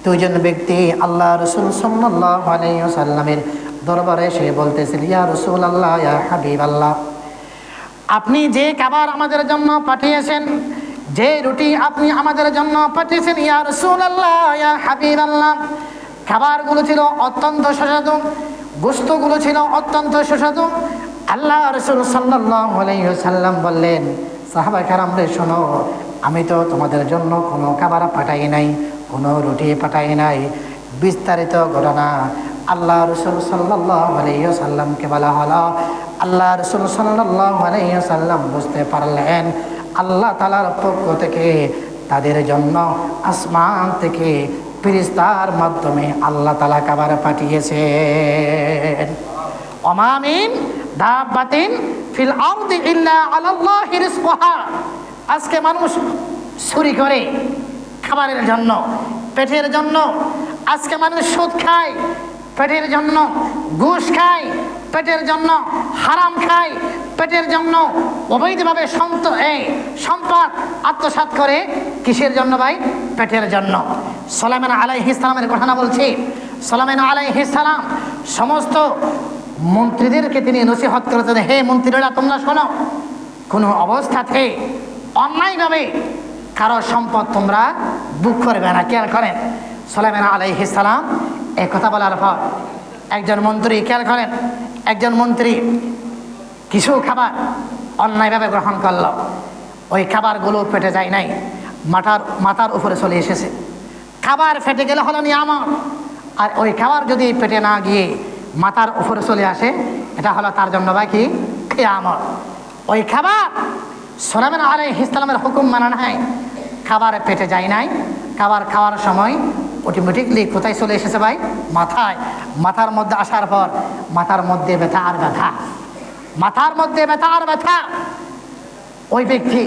দুইজন ব্যক্তি আল্লাহ রসুল সাল্লাল্লাহু আলাইহি ওয়াসাল্লামের দরবারে এসে বলতেছিল, ইয়া রাসূলুল্লাহ, ইয়া হাবিবাল্লাহ, আপনি যে খাবার আমাদের জন্য পাঠিয়েছেন, যে রুটি আপনি আমাদের জন্য পাঠিয়েছেন, ইয়া রাসূলুল্লাহ, ইয়া হাবিবাল্লাহ, খাবারগুলো ছিল অত্যন্ত সুস্বাদু, গোশতগুলো ছিল অত্যন্ত সুস্বাদু। আল্লাহ রাসূল সাল্লাল্লাহু আলাইহি ওয়াসাল্লাম বললেন, সাহাবা কেরামরে শোনো, আমি তো তোমাদের জন্য কোনো খাবার পাঠাই নাই, কোনো রুটি পাঠাই নাই। বিস্তারিত ঘটনা আল্লাহ রাসূল সাল্লাল্লাহু আলাইহি ওয়াসাল্লামকে বলা হলো। আল্লাহ রাসূল সাল্লাল্লাহু আলাইহি ওয়াসাল্লাম বুঝতে পারলেন আল্লাহ তাআলার পক্ষ থেকে তাদের জন্য আসমান থেকে ফেরেশতার মাধ্যমে আল্লাহ তাআলা খাবার পাঠিয়েছেন। ওমা মিন দাব্বাতিন ফিল আরদি ইল্লা আলাল্লাহি রিজকুহা। আজকে মানুষ চুরি করে খাবারের জন্য, পেটের জন্য। আজকে মানুষ সুদ খায় পেটের জন্য, ঘুষ খায় পেটের জন্য, হারাম খায় পেটের জন্য, অবৈধভাবে সম্পদ আত্মসাৎ করে কিসের জন্য ভাই? পেটের জন্য। সুলাইমান আলাইহিস সালামের ঘটনা বলছি। সুলাইমান আলাইহিস সালাম সমস্ত মন্ত্রীদেরকে তিনি নসিহত করেছেন, হে মন্ত্রীরা তোমরা শোনো, কোনো অবস্থাতে অন্যায়ভাবে কারো সম্পদ তোমরা বুক করবে না। খেয়াল করেন, সুলাইমান আলাইহিস সালাম এই কথা বলার পর একজন মন্ত্রী, খেয়াল করেন, একজন মন্ত্রী কিছু খাবার অন্যায়ভাবে গ্রহণ করল। ওই খাবারগুলো পেটে যায় নাই, মাথার উপরে চলে এসেছে। খাবার ফেটে গেলে হলো নিয়ামত, আর ওই খাবার যদি পেটে না গিয়ে মাথার উপরে চলে আসে, এটা হলো তার জন্য ভাই কি? কিয়ামত। ওই খাবার সুলাইমান আলাইহিস সালামের হুকুম মানা নাই, খাবার পেটে যায় নাই, খাবার খাওয়ার সময় অটোমেটিকলি কোথায় চলে এসেছে ভাই? মাথায়। মাথার মধ্যে আসার পর মাথার মধ্যে ব্যথা আর ব্যথা, মাথার মধ্যে ব্যথা আর ব্যথা। ওই ব্যক্তি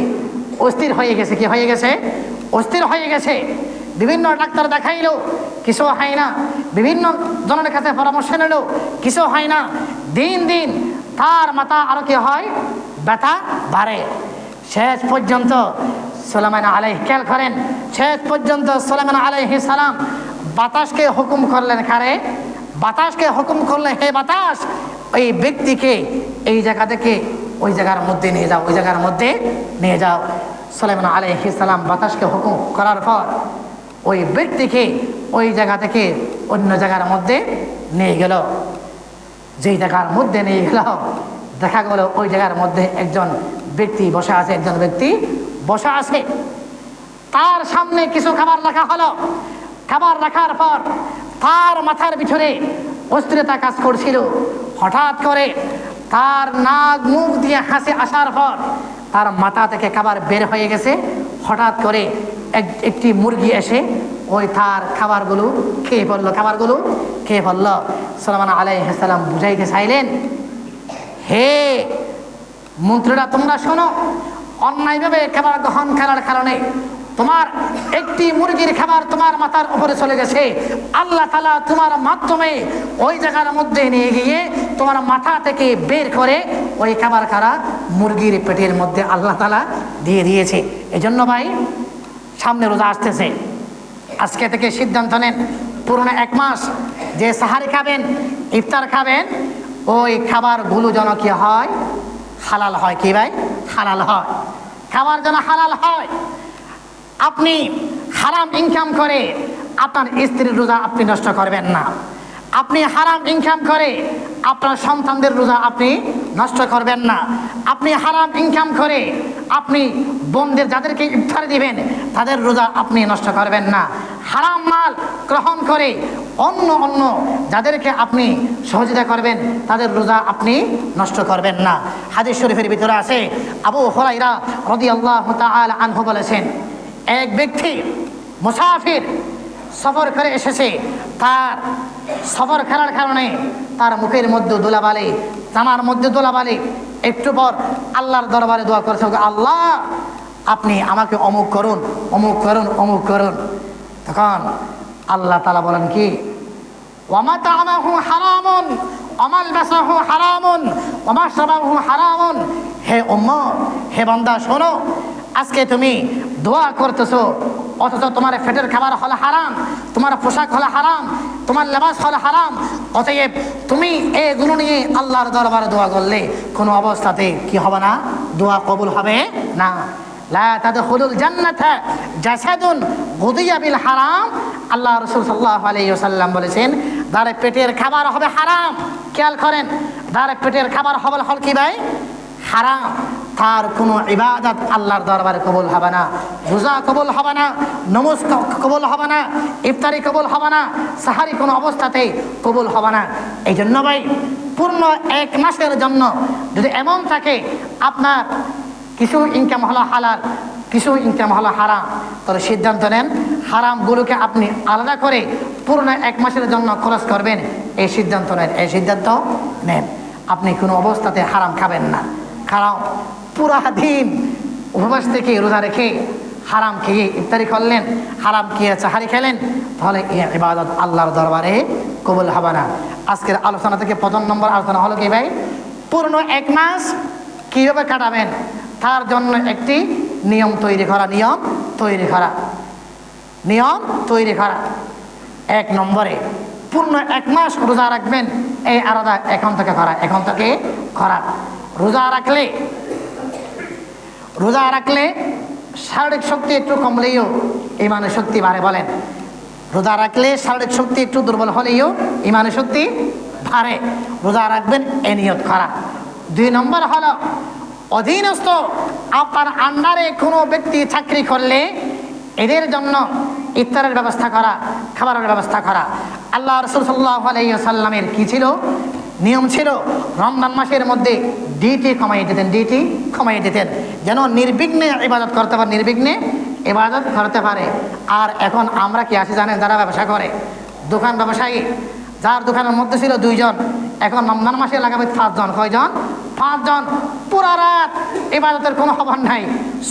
অস্থির হয়ে গেছে। কি হয়ে গেছে? অস্থির হয়ে গেছে। বিভিন্ন ডাক্তার দেখাইলো, কিছু হয় না। বিভিন্ন জনের কাছে পরামর্শ নিল, কিছু হয় না। দিন দিন তার মাথা আরো কি হয়? ব্যথা বাড়ে। শেষ পর্যন্ত সুলাইমান খেয়াল করেন, শেষ পর্যন্ত সুলাইমান আলাইহিস সালাম বাতাসকে হুকুম করলেন। কারে? বাতাসকে হুকুম করলেন, হে বাতাস, ওই ব্যক্তিকে এই জায়গা থেকে ওই জায়গার মধ্যে নিয়ে যাও, ওই জায়গার মধ্যে নিয়ে যাও। সুলাইমান আলাইহিস সালাম বাতাসকে হুকুম করার পর ওই ব্যক্তিকে ওই জায়গা থেকে অন্য জায়গার মধ্যে নিয়ে গেল। যেই জায়গার মধ্যে নিয়ে গেল, দেখা গেল ওই জায়গার মধ্যে একজন ব্যক্তি বসে আছে, একজন ব্যক্তি বসে আছে। তার সামনে কিছু খাবার রাখা হলো। খাবার রাখার পর তার মাথার ভিতরে অস্থিরতা কাজ করছিল। হঠাৎ করে তার নাক মুখ দিয়ে হাসি আসার পর তার মাথা থেকে খাবার বের হয়ে গেছে। হঠাৎ করে একটি মুরগি এসে ওই তার খাবারগুলো খেয়ে ফেললো, খাবারগুলো খেয়ে ফেললো। সুলাইমান আলাইহিস সালাম বুঝাইতে চাইলেন, হে মন্ত্রীরা তোমরা শোনো, অন্যায়ভাবে খাবার গ্রহণ করার কারণে তোমার একটি মুরগির খাবার তোমার মাথার উপরে চলে গেছে। আল্লাহ তাআলা তোমার মাধ্যমে ওই জায়গার মধ্যে নিয়ে গিয়ে তোমার মাথা থেকে বের করে ওই খাবার খারা মুরগির পেটের মধ্যে আল্লাহ তাআলা দিয়ে দিয়েছে। এজন্য ভাই সামনে রোজা আসতেছে, আজকে থেকে সিদ্ধান্ত নেন পুরনো 1 মাস যে সাহারি খাবেন, ইফতার খাবেন, ওই খাবারগুলো যেন কি হয়? হালাল হয়। কি ভাই? হালাল হয়। খাবার যেন হালাল হয়। আপনি হারাম ইনকাম করে আপনার স্ত্রীর রোজা আপনি নষ্ট করবেন না। আপনি হারাম ইনকাম করে আপনার সন্তানদের রোজা আপনি নষ্ট করবেন না। আপনি হারাম ইনকাম করে আপনি বোনদের যাদেরকে ইফতার দিবেন তাদের রোজা আপনি নষ্ট করবেন না। হারাম মাল গ্রহণ করে অন্য যাদেরকে আপনি সহযোগিতা করবেন তাদের রোজা আপনি নষ্ট করবেন না। হাদিস শরীফের ভিতরে আছে, আবু হুরায়রা রাদিয়াল্লাহু তাআলা আনহু বলেছেন, এক ব্যক্তি মুসাফির সফর করে এসেছে, তার সফর করার কারণে তার মুখের মধ্যে ধুলাবালি, জামার মধ্যে ধুলাবালি। একটু পর আল্লাহর দরবারে দোয়া করেছে, আল্লাহ আপনি আমাকে অমুক করুন, অমুক করুন, অমুক করুন। তখন আল্লাহ তাআলা বলেন কি, ওয়ামা তা'আমাহু হারামুন ওয়া মালবাসাহু হারামুন ওয়া মাশরাবাহু হারামুন। হে উম্মত, হে বান্দা শোনো, আজকে তুমি দোয়া করতেছো অথচ তোমার পেটের খাবার হলো হারাম, তোমার পোশাক হলো হারাম, তোমার লেবাস হলো হারাম। অতএব তুমি এগুলো নিয়ে আল্লাহর দরবারে দোয়া করলে কোনো অবস্থাতে কি হবে না? দোয়া কবুল হবে না। লা তাদখুলুল জান্নাতা জাসাদুন গুদিয়া বিল হারাম। আল্লাহ রাসূল সাল্লাল্লাহু আলাইহি ওয়াসাল্লাম বলেছেন, যার পেটের খাবার হবে হারাম, খেয়াল করেন, যার পেটের খাবার হবে কি ভাই? হারাম, তার কোনো ইবাদত আল্লাহর দরবারে কবুল হবে না। রোজা কবুল হবে না, নমাজ কবুল হবে না, ইফতারি কবুল হবে না, সাহারি কোনো অবস্থাতেই কবুল হবে না। এই জন্য ভাই পূর্ণ এক মাসের জন্য যদি এমন থাকে আপনার কিছু ইনকাম হলো হালাল, কিছু ইনকাম হলো হারাম, তাহলে সিদ্ধান্ত নেন হারামগুলোকে আপনি আলাদা করে পূর্ণ এক মাসের জন্য খরচ করবেন। এই সিদ্ধান্ত নেন, এই সিদ্ধান্ত নেন। আপনি কোনো অবস্থাতে হারাম খাবেন না। কারণ পুরা দিন উপবাস থেকে রোজা রেখে হারাম খেয়ে ইফতারি করলেন, হারাম খেয়ে সাহারি খেলেন, তাহলে এই ইবাদত আল্লাহর দরবারে কবুল হবে না। আজকের আলোচনা থেকে প্রথম নম্বর আলোচনা হলো কি ভাই? পূর্ণ এক মাস কীভাবে কাটাবেন তার জন্য একটি নিয়ম তৈরি করা। নিয়ম তৈরি করা। এক নম্বরে পূর্ণ এক মাস রোজা রাখবেন, এই আলাদা এখন থেকে করা। রোজা রাখলে শারীরিক শক্তি একটু কমলেও ইমানের শক্তি বাড়ে। বলেন, রোজা রাখলে শারীরিক শক্তি একটু দুর্বল হলেও ইমানের শক্তি বাড়ে। রোজা রাখবেন এ নিয়ত করা। 2 নম্বর হলো অধীনস্থ আপনার আন্ডারে কোনো ব্যক্তি চাকরি করলে এদের জন্য ইফতারের ব্যবস্থা করা, খাবারের ব্যবস্থা করা। আল্লাহ রাসূল সাল্লাল্লাহু আলাইহি ওয়াসাল্লামের কি ছিল? নিয়ম ছিল রমজান মাসের মধ্যে ডিউটি কমাই দিতেন যেন নির্বিঘ্নে ইবাদত করতে পারে। আর এখন আমরা কি আছি জানেন? যারা ব্যবসা করে, দোকান ব্যবসায়ী, যার দোকানের মধ্যে ছিল 2 জন, এখন রমজান মাসে লাগাবে 5 জন। কয়জন? 5 জন। পুরা রাত ইবাদতের কোনো খবর নাই।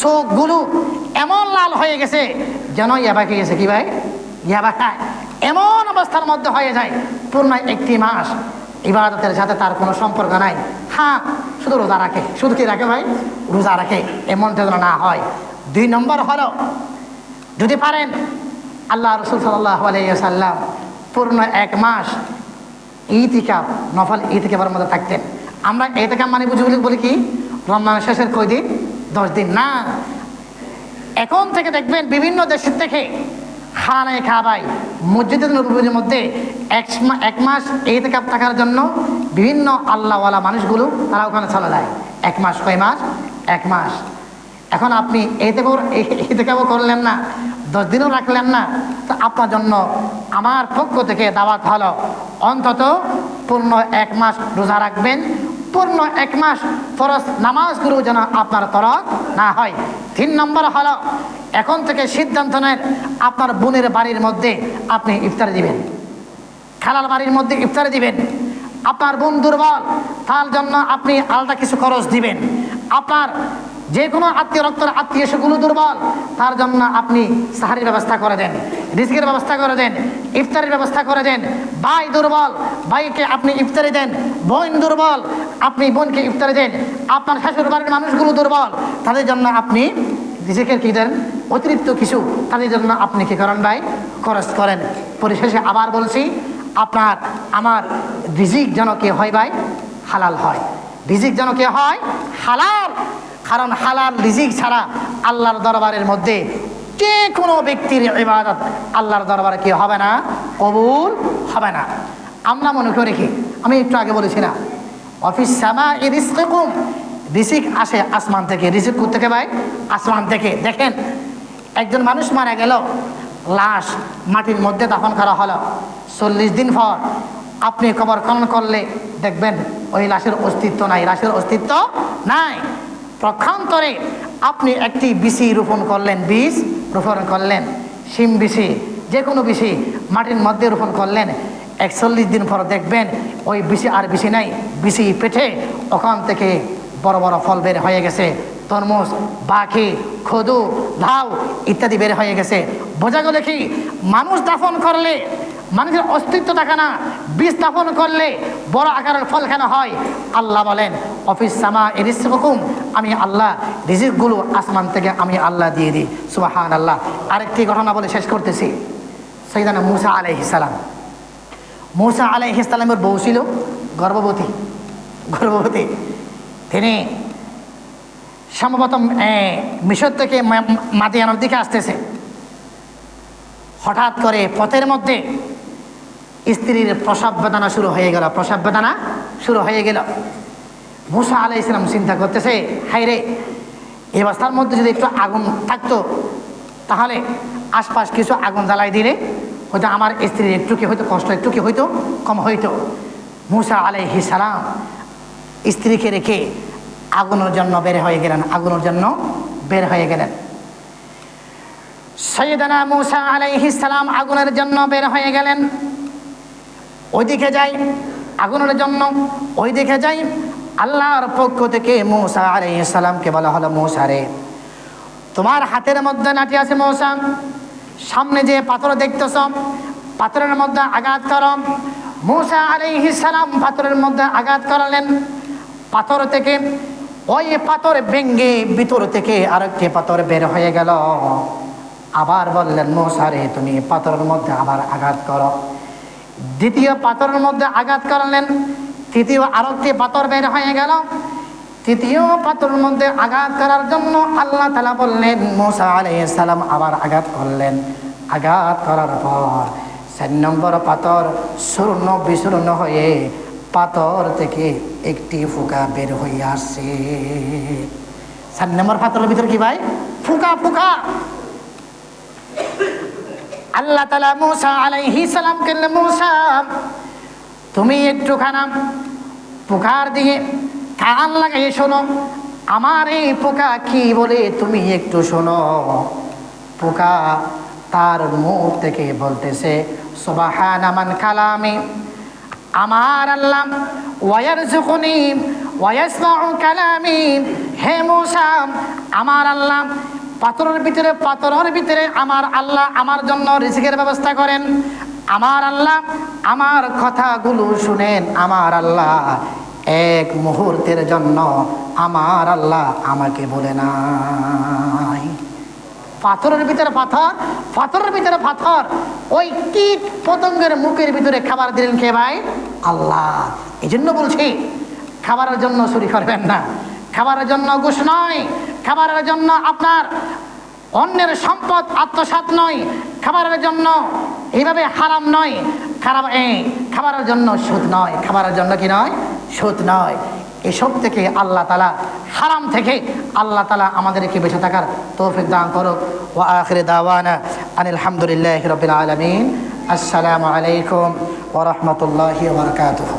চোখগুলো এমন লাল হয়ে গেছে যেন ইয়াবা খেয়ে গেছে। কি ভাই? ইয়াবা খায়। এমন অবস্থার মধ্যে হয়ে যায় পূর্ণ একটি মাস ইবাদতের সাথে তার কোনো সম্পর্ক নাই। হ্যাঁ, শুধু রোজা রাখে। শুধু কি রাখে ভাই? রোজা রাখে। এমনটা যেন না হয়। 2 নম্বর হলো যদি পারেন, আল্লাহ রাসূল সাল্লাল্লাহু আলাইহি ওয়াসাল্লাম পূর্ণ 1 মাস ইতিকাফ, নফল ইতিকাফের মধ্যে থাকতেন। আমরা ইতিকাফ মানে বলি কি? রমজানের শেষের কয়দিন? 10 দিন না। এখন থেকে দেখবেন বিভিন্ন দেশের থেকে খানায় কাবায় মসজিদে নববীর মধ্যে 1 মাস ইতিকাফ থাকার জন্য বিভিন্ন আল্লাহওয়ালা মানুষগুলো তারা ওখানে চলে যায়। 1 মাস। কয় মাস? 1 মাস। এখন আপনি ইতিকাফও করলেন না, 10 দিনও রাখলেন না, তো আপনার জন্য আমার পক্ষ থেকে দাওয়াত হলো অন্তত পূর্ণ 1 মাস রোজা রাখবেন। পূর্ণ 1 মাস ফরজ নামাজগুলো যেন আপনার তরক না হয়। 3 নম্বর হলো এখন থেকে সিদ্ধান্ত নেন আপনার বোনের বাড়ির মধ্যে আপনি ইফতার দিবেন, খালার বাড়ির মধ্যে ইফতার দিবেন। আপনার বোন দুর্বল, তার জন্য আপনি আলাদা কিছু খরচ দিবেন। আপনার যে কোনো আত্মীয় সেগুলো দুর্বল, তার জন্য আপনি সাহারির ব্যবস্থা করে দেন, রিজিকের ব্যবস্থা করে দেন, ইফতারের ব্যবস্থা করে দেন। ভাই দুর্বল, ভাইকে আপনি ইফতারি দেন। বোন দুর্বল, আপনি বোনকে ইফতারি দেন। আপনার শ্বশুর বাড়ির মানুষগুলো দুর্বল, তাদের জন্য আপনি রিজিকের কি দেন? অতিরিক্ত কিছু তাদের জন্য আপনি কি করেন ভাই? খরচ করেন। পরিশেষে আবার বলছি, আপনার আমার রিজিক যেন কে হয় ভাই? হালাল হয়। রিজিক যেন কে হয়? হালাল। কারণ হালাল রিজিক ছাড়া আল্লাহর দরবারের মধ্যে যে কোনো ব্যক্তির ইবাদত আল্লাহর দরবারে কি হবে না, কবুল হবে না। আমরা মনে করি কি, আমি একটু আগে বলেছি না, অফিস সামাই রিজকুকুম, রিজিক আসে আসমান থেকে। রিজিক কোথা থেকে ভাই? আসমান থেকে। দেখেন, একজন মানুষ মারা গেল, লাশ মাটির মধ্যে দাফন করা হলো, 40 দিন পর আপনি কবর খনন করলে দেখবেন ওই লাশের অস্তিত্ব নাই, লাশের অস্তিত্ব নাই। পক্ষান্তরে আপনি একটি বিচি রোপণ করলেন, বীজ রোপণ করলেন, শিম বিচি, যে কোনো বিচি মাটির মধ্যে রোপণ করলেন, 41 দিন পর দেখবেন ওই বিচি আর বিচি নাই, বিচি পেটে ওখান থেকে বড় বড় ফল বের হয়ে গেছে, তরমুজ, বাকি, খদু, লাউ ইত্যাদি বের হয়ে গেছে। বোঝা গেল কি, মানুষ দাফন করলে মানুষের অস্তিত্ব থাকে না, বীজ দাফন করলে বড় আকারের ফল কেন হয়? আল্লাহ বলেন অফিস সামা রিজকুকুম, আমি আল্লাহ রিজিকগুলো আসমান থেকে আমি আল্লাহ দিয়ে দিই। সুবহানাল্লাহ। আরেকটি ঘটনা বলে শেষ করতেছি। সাইয়েদানা মূসা আলাইহিস সালাম, মূসা আলাইহিস সালামের বউ ছিল গর্ভবতী। তিনি সম্ভবত মিশর থেকে মাদিয়ানের দিকে আসতেছে। হঠাৎ করে পথের মধ্যে স্ত্রীর প্রসব বেদনা শুরু হয়ে গেল। মূসা আলাইহিস সালাম চিন্তা করতেছে, হায় রে, এই অবস্থার মধ্যে যদি একটু আগুন থাকতো তাহলে আশপাশ কিছু আগুন জ্বালাই দিলে হয়তো আমার স্ত্রীর একটু কি হয়তো কষ্ট, একটু কি হয়তো কম হইতো। মূসা আলাইহিস সালাম স্ত্রীকে রেখে আগুনের জন্য বের হয়ে গেলেন। সাইয়েদানা মূসা আলাইহিস সালাম আগুনের জন্য বের হয়ে গেলেন। ওইদিকে যাই আগুনের জন্য, ওইদিকে যাই আল্লাহর পক্ষ থেকে মূসা আলাইহিস সালামকে বলা হলো, মূসা রে, তোমার হাতের মধ্যে লাঠি আছে মূসা, সামনে যে পাথর দেখতেছ পাথরের মধ্যে আঘাত করো। মূসা আলাইহিস সালাম পাথরের মধ্যে আঘাত করলেন। পাথর থেকে ওই পাথর ভেঙ্গে ভিতর থেকে আরেকটি পাথর বের হয়ে গেল। আবার বললেন, মূসা রে, তুমি পাথরের মধ্যে আবার আঘাত করো। দ্বিতীয় পাথরের মধ্যে আঘাত করলেন, তৃতীয় আরেকটি পাথর বের হয়ে গেল। তৃতীয় পাথরের মধ্যে আঘাত করার জন্য আল্লাহ তাআলা বললেন, মূসা আলাইহিস সালাম আবার আঘাত করলেন। আঘাত করার পর 4 নম্বর পাথর চূর্ণ বিচূর্ণ হয়ে পাথর থেকে একটি ফুকা বের হয়ে আসছে। 4 নম্বর পাথরের ভিতরে কি ভাই? ফুকা। আল্লাহ তাআলা মূসা আলাইহিস সালামকে বললেন, মূসা, তুমি একটুখানা পোকার দিকে কান লাগাই শোনো, আমার এই পোকা কি বলে তুমি একটু শোনো। পোকা তার মুখ থেকে বলতেছে, সুবহানা মান কালামি, আমার আল্লাহ ওয়ারযুকুনি ওয়াসমাউ কালামি। হে মূসা, আমার আল্লাহ পাথরের ভিতরে আমার আল্লাহ আমার জন্য রিজিকের ব্যবস্থা করেন। আমার আল্লাহ আমার কথাগুলো শুনেন। আমার আল্লাহ এক মুহূর্তের জন্য আমার আল্লাহ আমাকে বলে নাই। পাথরের ভিতরে পাথর, ওই কীট পতঙ্গের মুখের ভিতরে খাবার দিলেন কে ভাই? আল্লাহ। এই জন্য বলছি, খাবারের জন্য চুরি করবেন না, খাবারের জন্য ঘুষ নয়, খাবারের জন্য আপনার অন্যের সম্পদ আত্মসাৎ নয়, খাবারের জন্য এইভাবে হারাম নয়, খাবারের জন্য সুদ নয়, খাবারের জন্য কি নয়? সুদ নয়। এসব থেকে আল্লাহ তাআলা, হারাম থেকে আল্লাহ তাআলা আমাদেরকে বেঁচে থাকার তৌফিক দান করুক। ওয়া আখিরু দাওয়ানা আনিল হামদুলিল্লাহি রাব্বিল আলামিন। আসসালামু আলাইকুম ওয়া রাহমাতুল্লাহি ওয়া বারাকাতুহু।